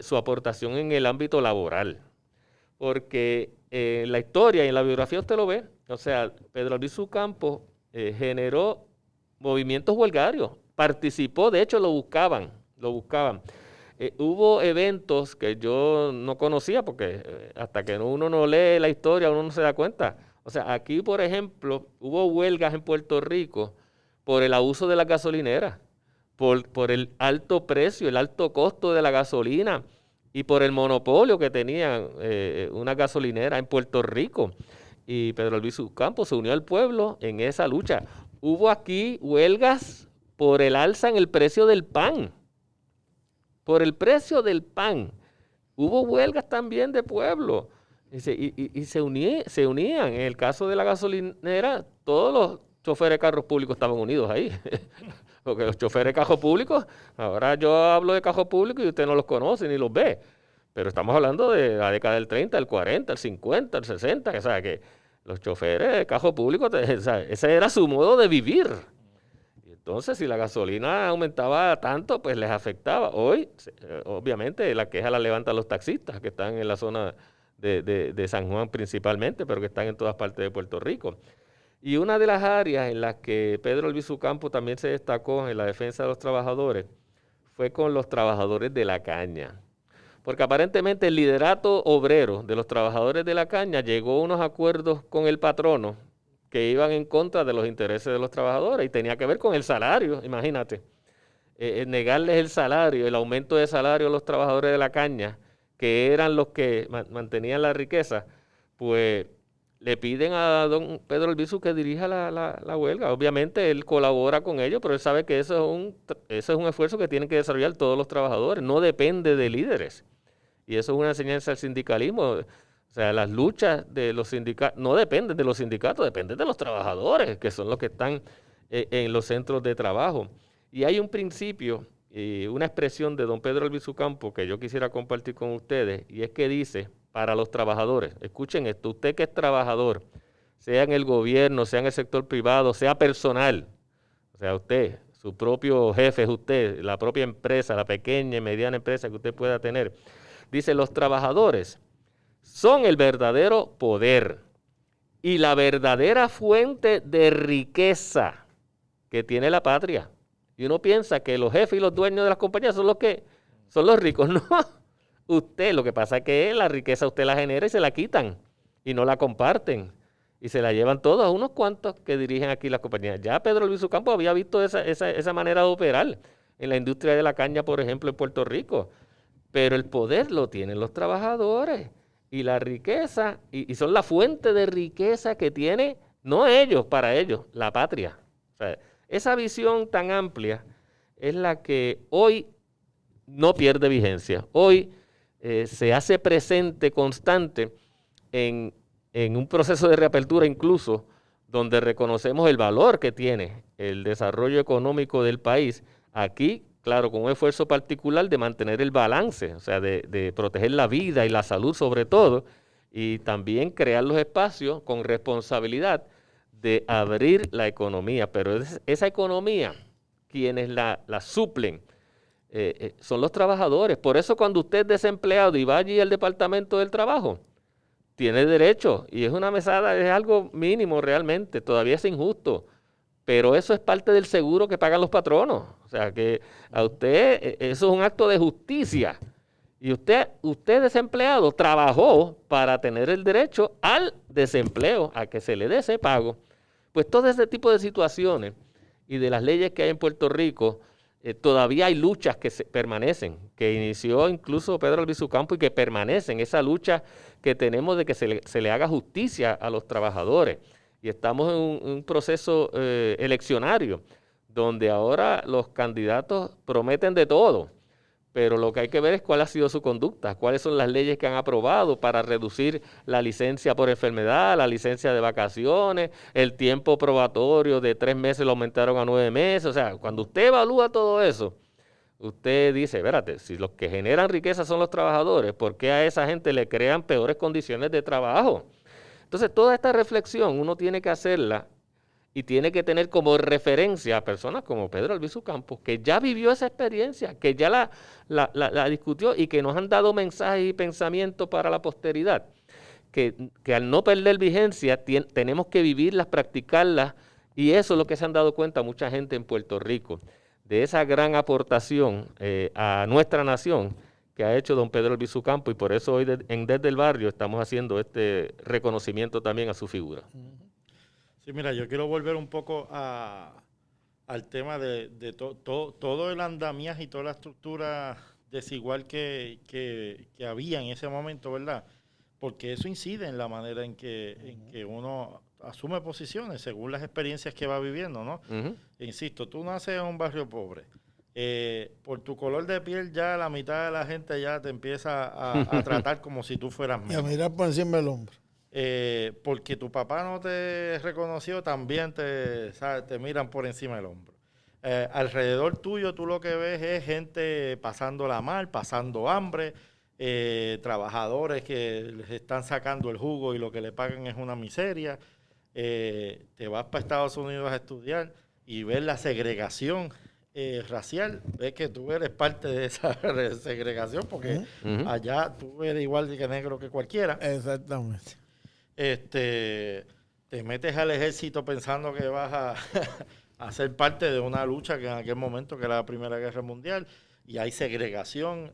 su aportación en el ámbito laboral. Porque en la historia y en la biografía usted lo ve, o sea, Pedro Albizu Campos generó movimientos huelgarios, participó, de hecho lo buscaban. Hubo eventos que yo no conocía porque hasta que uno no lee la historia uno no se da cuenta. O sea, aquí, por ejemplo, hubo huelgas en Puerto Rico por el abuso de la gasolinera, por el alto precio, el alto costo de la gasolina y por el monopolio que tenían una gasolinera en Puerto Rico. Y Pedro Albizu Campos se unió al pueblo en esa lucha. Hubo aquí huelgas por el alza en el precio del pan. Por el precio del pan. Hubo huelgas también de pueblo. Y se unían. En el caso de la gasolinera, todos los choferes de carros públicos estaban unidos ahí. Porque los choferes de carros públicos, ahora yo hablo de carros públicos y usted no los conoce ni los ve. Pero estamos hablando de la década del 30, del 40, del 50, del 60. O sea, que los choferes de carros públicos, ese era su modo de vivir. Entonces, si la gasolina aumentaba tanto, pues les afectaba. Hoy, obviamente, la queja la levantan los taxistas que están en la zona de San Juan principalmente, pero que están en todas partes de Puerto Rico. Y una de las áreas en las que Pedro Albizu Campos también se destacó en la defensa de los trabajadores fue con los trabajadores de la caña. Porque aparentemente el liderato obrero de los trabajadores de la caña llegó a unos acuerdos con el patrono que iban en contra de los intereses de los trabajadores y tenía que ver con el salario, imagínate. Negarles el salario, el aumento de salario a los trabajadores de la caña, que eran los que mantenían la riqueza, pues le piden a don Pedro Albizu que dirija la huelga. Obviamente él colabora con ellos, pero él sabe que eso es un esfuerzo que tienen que desarrollar todos los trabajadores, no depende de líderes. Y eso es una enseñanza del sindicalismo. O sea, las luchas de los sindicatos no dependen de los sindicatos, dependen de los trabajadores, que son los que están en los centros de trabajo. Y hay un principio, una expresión de don Pedro Albizu Campos que yo quisiera compartir con ustedes, y es que dice, para los trabajadores, escuchen esto, usted que es trabajador, sea en el gobierno, sea en el sector privado, sea personal, o sea, usted, su propio jefe es usted, la propia empresa, la pequeña y mediana empresa que usted pueda tener, dice, los trabajadores son el verdadero poder y la verdadera fuente de riqueza que tiene la patria. Y uno piensa que los jefes y los dueños de las compañías son los ricos. No, usted, lo que pasa es que la riqueza usted la genera y se la quitan y no la comparten. Y se la llevan todos a unos cuantos que dirigen aquí las compañías. Ya Pedro Albizu Campos había visto esa manera de operar en la industria de la caña, por ejemplo, en Puerto Rico. Pero el poder lo tienen los trabajadores y la riqueza, y son la fuente de riqueza que tiene, no ellos, para ellos, la patria. O sea, esa visión tan amplia es la que hoy no pierde vigencia. Hoy se hace presente, constante, en un proceso de reapertura incluso, donde reconocemos el valor que tiene el desarrollo económico del país. Aquí, claro, con un esfuerzo particular de mantener el balance, o sea, de proteger la vida y la salud sobre todo, y también crear los espacios con responsabilidad de abrir la economía, pero esa economía, quienes la suplen, son los trabajadores. Por eso cuando usted es desempleado y va allí al Departamento del Trabajo, tiene derecho, y es una mesada, es algo mínimo realmente, todavía es injusto, pero eso es parte del seguro que pagan los patronos. O sea que a usted, eso es un acto de justicia. Y usted desempleado, trabajó para tener el derecho al desempleo, a que se le dé ese pago. Pues todo ese tipo de situaciones y de las leyes que hay en Puerto Rico, todavía hay luchas que permanecen, que inició incluso Pedro Albizu Campos y que permanecen, esa lucha que tenemos de que se le haga justicia a los trabajadores. Y estamos en un proceso eleccionario, donde ahora los candidatos prometen de todo, pero lo que hay que ver es cuál ha sido su conducta, cuáles son las leyes que han aprobado para reducir la licencia por enfermedad, la licencia de vacaciones, el tiempo probatorio de 3 meses lo aumentaron a 9 meses. O sea, cuando usted evalúa todo eso, usted dice, espérate, si los que generan riqueza son los trabajadores, ¿por qué a esa gente le crean peores condiciones de trabajo? Entonces, toda esta reflexión uno tiene que hacerla y tiene que tener como referencia a personas como Pedro Albizu Campos, que ya vivió esa experiencia, que ya la discutió y que nos han dado mensajes y pensamientos para la posteridad, que al no perder vigencia tenemos que vivirlas, practicarlas, y eso es lo que se han dado cuenta mucha gente en Puerto Rico, de esa gran aportación a nuestra nación que ha hecho don Pedro Albizu Campos, y por eso hoy Desde el Barrio estamos haciendo este reconocimiento también a su figura. Sí, mira, yo quiero volver un poco al tema de todo el andamiaje y toda la estructura desigual que había en ese momento, ¿verdad? Porque eso incide en la manera en que uno asume posiciones según las experiencias que va viviendo, ¿no? Insisto, tú naces en un barrio pobre. Por tu color de piel ya la mitad de la gente ya te empieza a tratar como si tú fueras menos. Y a mirar por encima del hombro. Porque tu papá no te reconoció, también te miran por encima del hombro. Alrededor tuyo tú lo que ves es gente pasándola mal, pasando hambre, trabajadores que les están sacando el jugo y lo que le pagan es una miseria. Te vas para Estados Unidos a estudiar y ves la segregación racial, ves que tú eres parte de esa segregación porque allá tú eres igual de negro que cualquiera. Exactamente. Te metes al ejército pensando que vas a ser parte de una lucha que en aquel momento que era la Primera Guerra Mundial, y hay segregación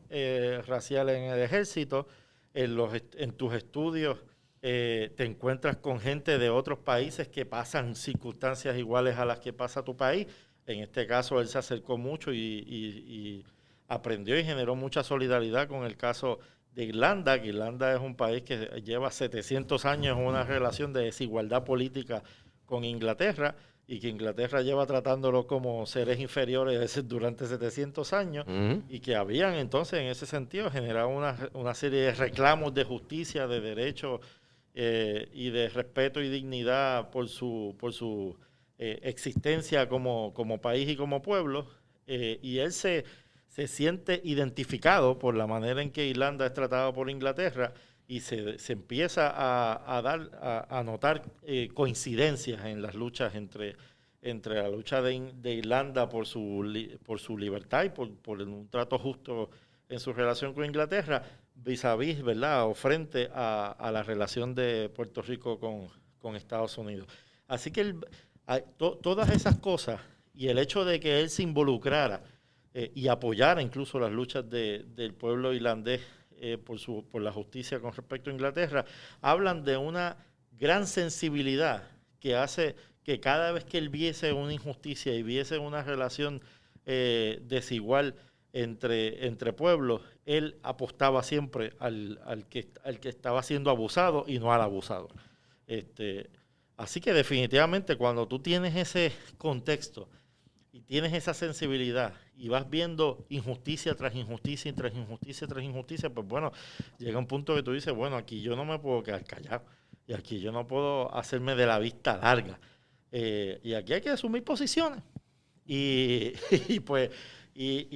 racial en el ejército. En tus estudios te encuentras con gente de otros países que pasan circunstancias iguales a las que pasa tu país. En este caso, él se acercó mucho y aprendió y generó mucha solidaridad con el caso de Irlanda, que Irlanda es un país que lleva 700 años en una relación de desigualdad política con Inglaterra, y que Inglaterra lleva tratándolo como seres inferiores durante 700 años, y que habían entonces en ese sentido generado una serie de reclamos de justicia, de derechos y de respeto y dignidad por su existencia como país y como pueblo, y él se siente identificado por la manera en que Irlanda es tratada por Inglaterra, y se empieza a notar coincidencias en las luchas entre la lucha de Irlanda por su libertad y por un trato justo en su relación con Inglaterra, vis a vis, ¿verdad?, o frente a la relación de Puerto Rico con Estados Unidos. Así que todas esas cosas, y el hecho de que él se involucrara y apoyara incluso las luchas del pueblo irlandés por la justicia con respecto a Inglaterra, hablan de una gran sensibilidad que hace que cada vez que él viese una injusticia y viese una relación desigual entre pueblos, él apostaba siempre al que estaba siendo abusado y no al abusado. Así que definitivamente cuando tú tienes ese contexto y tienes esa sensibilidad y vas viendo injusticia tras injusticia, tras injusticia, tras injusticia, pues bueno, llega un punto que tú dices, bueno, aquí yo no me puedo quedar callado, y aquí yo no puedo hacerme de la vista larga, y aquí hay que asumir posiciones. Y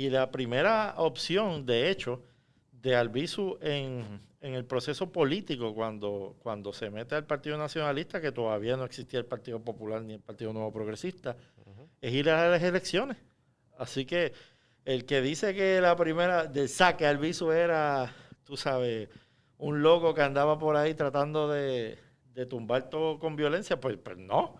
la primera opción, de hecho, de Albizu en el proceso político, cuando se mete al Partido Nacionalista, que todavía no existía el Partido Popular ni el Partido Nuevo Progresista, es ir a las elecciones. Así que el que dice que la primera del saque a Albizu era, tú sabes, un loco que andaba por ahí tratando de tumbar todo con violencia, pues no.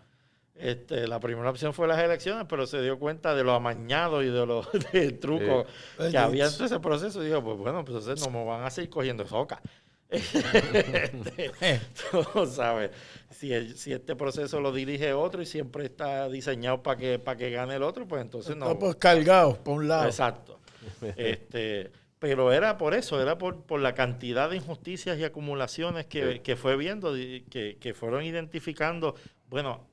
La primera opción fue las elecciones, pero se dio cuenta de lo amañado y del truco que había en todo ese proceso, y dijo, pues bueno, pues entonces no me van a seguir cogiendo soca. Tú sabes, si este proceso lo dirige otro y siempre está diseñado para que gane el otro, pues entonces no. Pues cargados por un lado. Exacto. Pero era por eso, era por la cantidad de injusticias y acumulaciones que fue viendo, que fueron identificando. Bueno,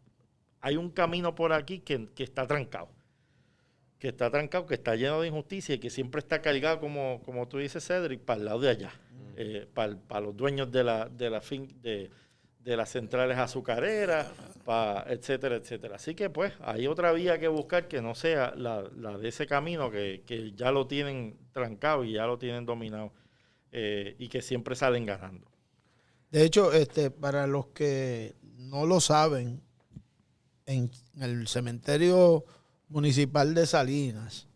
hay un camino por aquí que está trancado. Que está lleno de injusticia y que siempre está cargado, como tú dices, Cedric, para el lado de allá. Para los dueños de las centrales azucareras, etcétera, etcétera. Así que pues hay otra vía que buscar que no sea la de ese camino que ya lo tienen trancado y ya lo tienen dominado, y que siempre salen ganando. De hecho, para los que no lo saben, en el cementerio municipal de Salinas,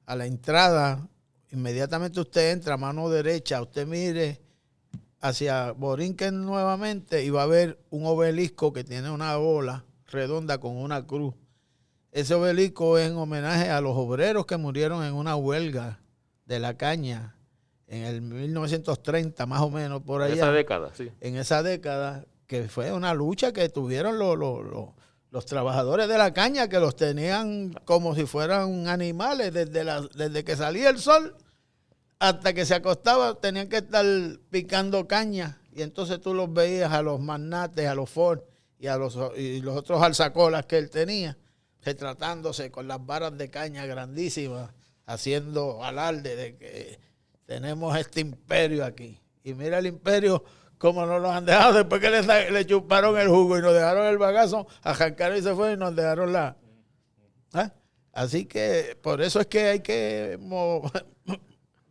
a la entrada, inmediatamente usted entra a mano derecha, usted mire hacia Borinquen nuevamente y va a ver un obelisco que tiene una bola redonda con una cruz. Ese obelisco es en homenaje a los obreros que murieron en una huelga de la caña en el 1930, más o menos, por allá. En esa década, sí. En esa década, que fue una lucha que tuvieron los trabajadores de la caña, que los tenían como si fueran animales, desde que salía el sol hasta que se acostaba, tenían que estar picando caña, y entonces tú los veías a los magnates, a los Ford y los otros alzacolas que él tenía, retratándose con las varas de caña grandísimas, haciendo alarde de que tenemos este imperio aquí. Y mira el imperio como nos lo han dejado después que le chuparon el jugo y nos dejaron el bagazo, arrancaron y se fue y nos dejaron la... Así que por eso es que hay que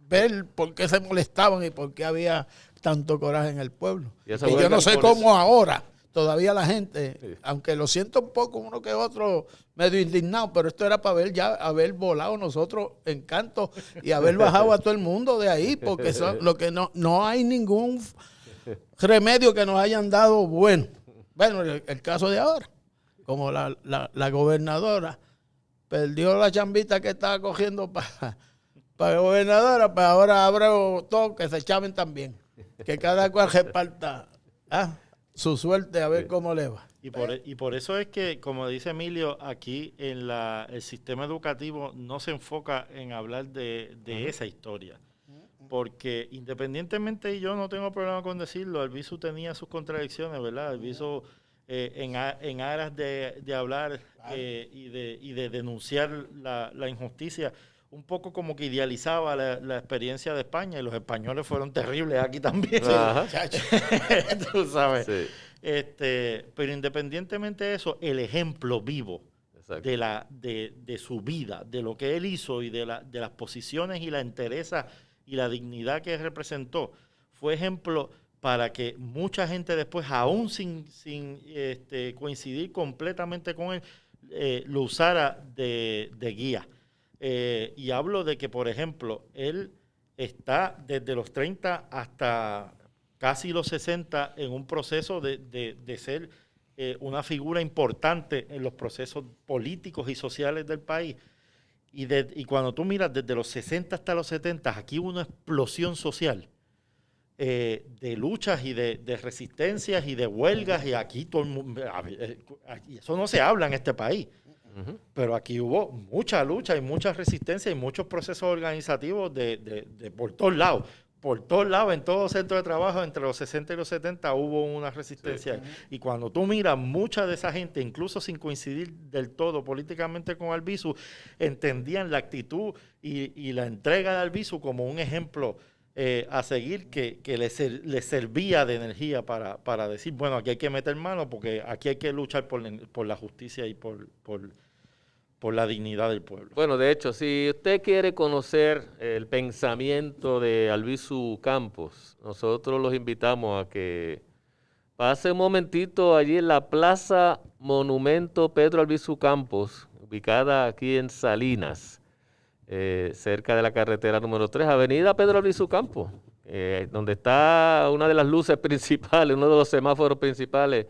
ver por qué se molestaban y por qué había tanto coraje en el pueblo. Y yo no sé cómo ahora todavía la gente, sí, aunque lo siento un poco uno que otro medio indignado, pero esto era para haber volado nosotros en canto y haber bajado a todo el mundo de ahí, porque eso, lo que no hay ningún remedio que nos hayan dado bueno. Bueno, el caso de ahora, como la gobernadora perdió la chambita que estaba cogiendo para gobernadora, pues ahora habrá todo que se chaven también, que cada cual reparta Su suerte, a ver cómo le va. Y por eso es que, como dice Emilio, aquí en el sistema educativo no se enfoca en hablar de esa historia. Porque independientemente, y yo no tengo problema con decirlo, Albizu tenía sus contradicciones, ¿verdad? Albizu en aras de hablar y de denunciar la injusticia, un poco como que idealizaba la experiencia de España, y los españoles fueron terribles aquí también. Tú sabes. Sí. Pero independientemente de eso, el ejemplo vivo de su vida, de lo que él hizo y de las posiciones y la entereza y la dignidad que representó, fue ejemplo para que mucha gente después, aún sin coincidir completamente con él, lo usara de guía. Y hablo de que, por ejemplo, él está desde los 30 hasta casi los 60 en un proceso de ser una figura importante en los procesos políticos y sociales del país. Y cuando tú miras desde los 60 hasta los 70, aquí hubo una explosión social de luchas y de resistencias y de huelgas, y aquí todo el mundo, eso no se habla en este país. Pero aquí hubo mucha lucha y mucha resistencia y muchos procesos organizativos de por todos lados. Por todos lados, en todo centro de trabajo, entre los 60 y los 70 hubo una resistencia. Sí. Y cuando tú miras, mucha de esa gente, incluso sin coincidir del todo políticamente con Albizu, entendían la actitud y la entrega de Albizu como un ejemplo a seguir que les servía de energía para decir, bueno, aquí hay que meter mano porque aquí hay que luchar por la justicia y por la dignidad del pueblo. Bueno, de hecho, si usted quiere conocer el pensamiento de Albizu Campos, nosotros los invitamos a que pase un momentito allí en la Plaza Monumento Pedro Albizu Campos, ubicada aquí en Salinas, cerca de la carretera número 3, Avenida Pedro Albizu Campos, donde está una de las luces principales, uno de los semáforos principales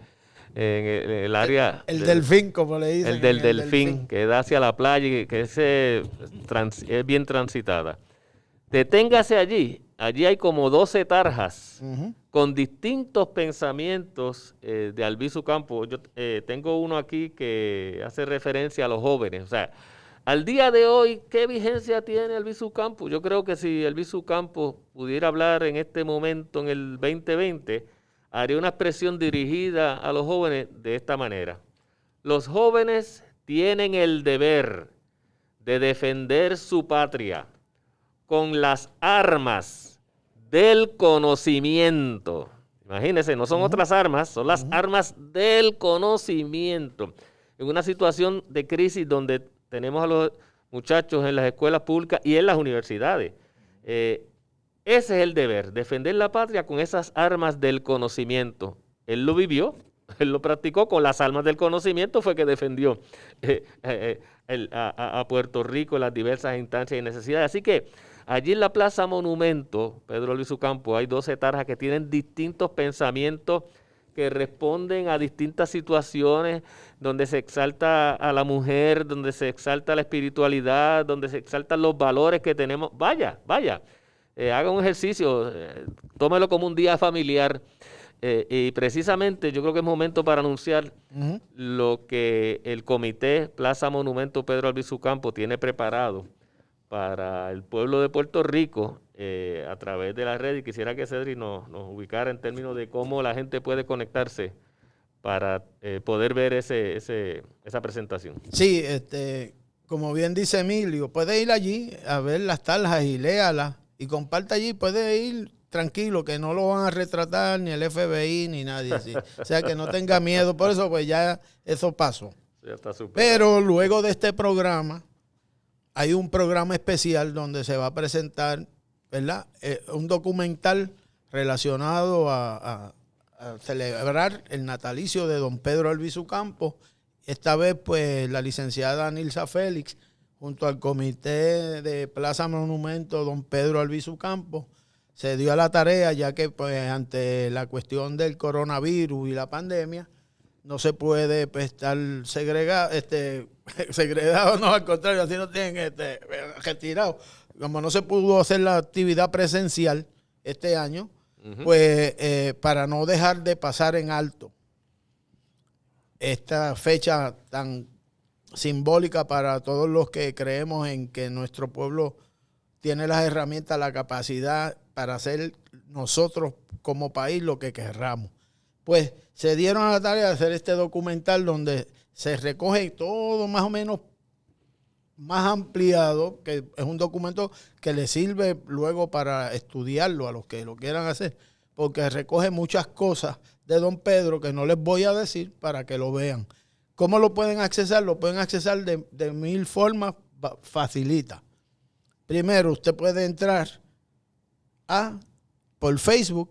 en el área... El Delfín, como le dicen. El del Delfín, que da hacia la playa y que es bien transitada. Deténgase allí. Allí hay como 12 tarjas con distintos pensamientos de Albizu Campos. Yo tengo uno aquí que hace referencia a los jóvenes. O sea, al día de hoy, ¿qué vigencia tiene Albizu Campos? Yo creo que si Albizu Campos pudiera hablar en este momento, en el 2020, haría una expresión dirigida a los jóvenes de esta manera. Los jóvenes tienen el deber de defender su patria con las armas del conocimiento. Imagínense, no son otras armas, son las armas del conocimiento. En una situación de crisis donde tenemos a los muchachos en las escuelas públicas y en las universidades. Ese es el deber, defender la patria con esas armas del conocimiento. Él lo vivió, él lo practicó con las armas del conocimiento, fue que defendió a Puerto Rico en las diversas instancias y necesidades. Así que allí en la Plaza Monumento, Pedro Albizu Campos, hay 12 tarjas que tienen distintos pensamientos que responden a distintas situaciones donde se exalta a la mujer, donde se exalta la espiritualidad, donde se exaltan los valores que tenemos. Vaya. Haga un ejercicio, tómelo como un día familiar y precisamente yo creo que es momento para anunciar lo que el Comité Plaza Monumento Pedro Albizu Campos tiene preparado para el pueblo de Puerto Rico a través de la red, y quisiera que Cedric nos ubicara en términos de cómo la gente puede conectarse para poder ver esa presentación. Sí, como bien dice Emilio, puede ir allí a ver las tarjas y léalas. Y comparta allí, puede ir tranquilo, que no lo van a retratar ni el FBI ni nadie así. O sea, que no tenga miedo. Por eso, pues ya eso pasó. Ya está superado. Pero luego de este programa, hay un programa especial donde se va a presentar, ¿verdad? Un documental relacionado a celebrar el natalicio de don Pedro Albizu Campos. Esta vez, pues, la licenciada Nilsa Félix, junto al Comité de Plaza Monumento don Pedro Albizu Campos, se dio a la tarea, ya que pues ante la cuestión del coronavirus y la pandemia, no se puede pues, estar segregado, no, al contrario, así no tienen retirado. Como no se pudo hacer la actividad presencial este año, pues para no dejar de pasar en alto esta fecha tan simbólica para todos los que creemos en que nuestro pueblo tiene las herramientas, la capacidad para hacer nosotros como país lo que querramos. Pues se dieron a la tarea de hacer este documental donde se recoge todo más o menos más ampliado, que es un documento que le sirve luego para estudiarlo a los que lo quieran hacer, porque recoge muchas cosas de don Pedro que no les voy a decir para que lo vean. ¿Cómo lo pueden accesar? Lo pueden accesar de 1000 formas, facilita. Primero, usted puede entrar por Facebook,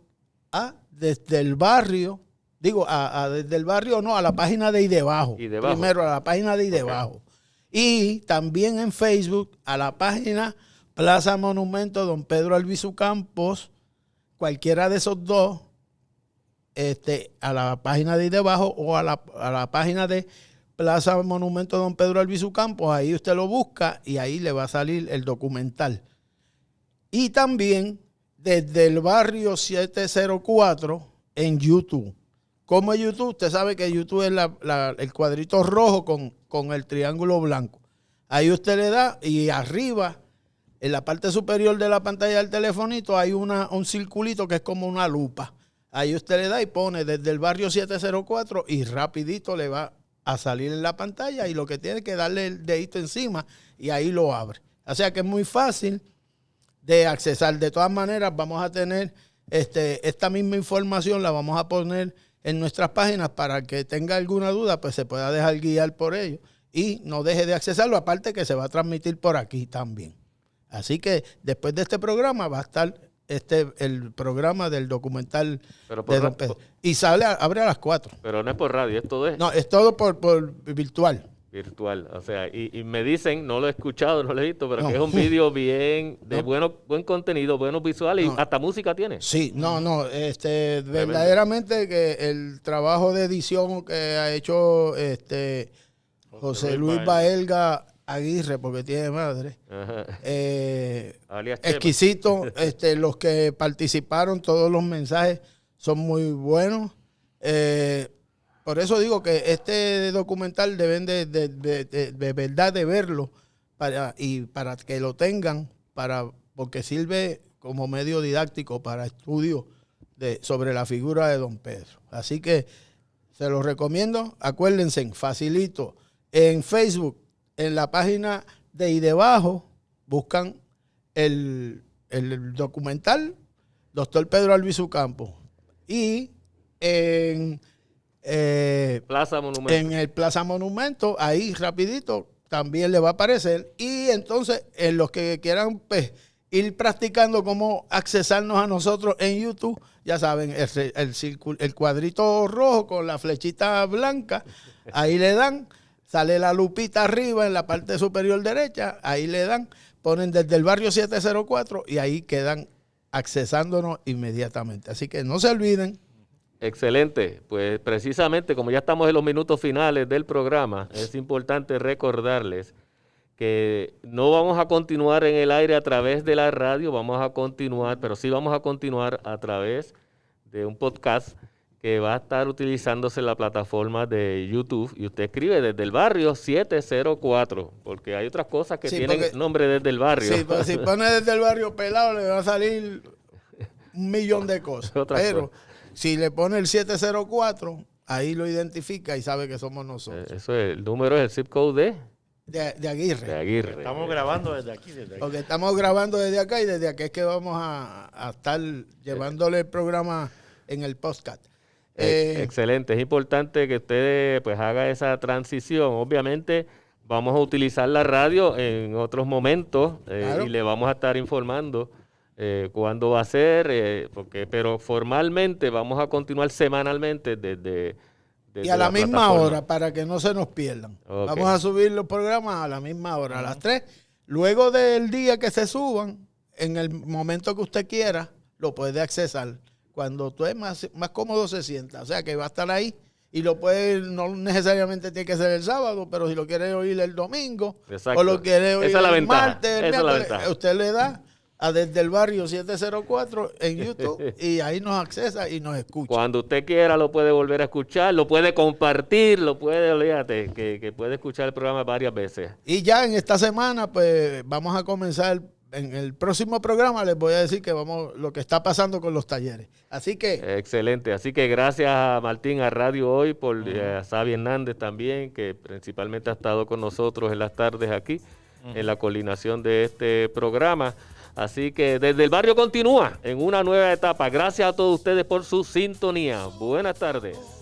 desde el barrio, desde el barrio no, a la página de Idebajo. Primero a la página de Idebajo. Y también en Facebook, a la página Plaza Monumento Don Pedro Albizu Campos, cualquiera de esos dos, a la página de Idebajo o a la página de Plaza Monumento Don Pedro Albizu Campos, ahí usted lo busca y ahí le va a salir el documental. Y también desde el barrio 704 en YouTube. ¿Cómo es YouTube? Usted sabe que YouTube es el cuadrito rojo con el triángulo blanco. Ahí usted le da y arriba, en la parte superior de la pantalla del telefonito, hay un circulito que es como una lupa. Ahí usted le da y pone desde el barrio 704 y rapidito le va a salir en la pantalla y lo que tiene que darle el dedito encima y ahí lo abre. O sea que es muy fácil de accesar. De todas maneras, vamos a tener esta misma información, la vamos a poner en nuestras páginas para que tenga alguna duda, pues se pueda dejar guiar por ello y no deje de accesarlo, aparte que se va a transmitir por aquí también. Así que después de este programa va a estar el programa del documental de don Pedro. Y abre a las 4. Pero no es por radio, esto es... No, es todo por virtual. Virtual, o sea, y me dicen, no lo he escuchado, no lo he visto, pero que es un vídeo bien, de buen contenido, buenos visuales y hasta música tiene. Sí, verdaderamente que el trabajo de edición que ha hecho José Luis Baelga Aguirre, porque tiene madre, exquisito. Los que participaron, todos los mensajes son muy buenos. Por eso digo que este documental deben de verdad de verlo para que lo tengan, porque sirve como medio didáctico para estudio sobre la figura de don Pedro. Así que se los recomiendo. Acuérdense, facilito, en Facebook, en la página de Idebajo, buscan el documental Dr. Pedro Albizu Campos. Y en Plaza Monumento. En el Plaza Monumento, ahí rapidito también le va a aparecer. Y entonces, en los que quieran pues, ir practicando cómo accesarnos a nosotros en YouTube, ya saben, el cuadrito rojo con la flechita blanca, ahí le dan, sale la lupita arriba en la parte superior derecha, ahí le dan, ponen desde el barrio 704 y ahí quedan accesándonos inmediatamente. Así que no se olviden. Excelente, pues precisamente como ya estamos en los minutos finales del programa, es importante recordarles que no vamos a continuar en el aire a través de la radio, vamos a continuar, pero sí vamos a continuar a través de un podcast que va a estar utilizándose en la plataforma de YouTube y usted escribe desde el barrio 704, porque hay otras cosas que tienen nombre desde el barrio. Sí, pues si pone desde el barrio pelado le va a salir 1.000.000 de cosas, pero si le pone el 704, ahí lo identifica y sabe que somos nosotros. Eso es, el número es el zip code de Aguirre. De Aguirre. Estamos grabando desde aquí. Porque estamos grabando desde acá y desde aquí es que vamos a estar llevándole el programa en el podcast. Excelente, es importante que usted pues haga esa transición. Obviamente vamos a utilizar la radio en otros momentos claro. Y le vamos a estar informando cuándo va a ser, pero formalmente vamos a continuar semanalmente desde y a la misma hora, para que no se nos pierdan. Okay. Vamos a subir los programas a la misma hora, a las 3. Luego del día que se suban, en el momento que usted quiera, lo puede accesar. Cuando usted más cómodo se sienta. O sea, que va a estar ahí y lo puede, no necesariamente tiene que ser el sábado, pero si lo quiere oír el domingo, exacto. O lo quiere oír el martes, el miércoles, usted le da a Desde el Barrio 704 en YouTube y ahí nos accesa y nos escucha. Cuando usted quiera lo puede volver a escuchar, lo puede compartir, lo puede, olvídate, que puede escuchar el programa varias veces. Y ya en esta semana, pues vamos a comenzar. En el próximo programa les voy a decir que vamos lo que está pasando con los talleres. Así que... Excelente. Así que gracias a Martín, a Radio Hoy, a Sabi Hernández también, que principalmente ha estado con nosotros en las tardes aquí, en la coordinación de este programa. Así que Desde el Barrio continúa en una nueva etapa. Gracias a todos ustedes por su sintonía. Buenas tardes.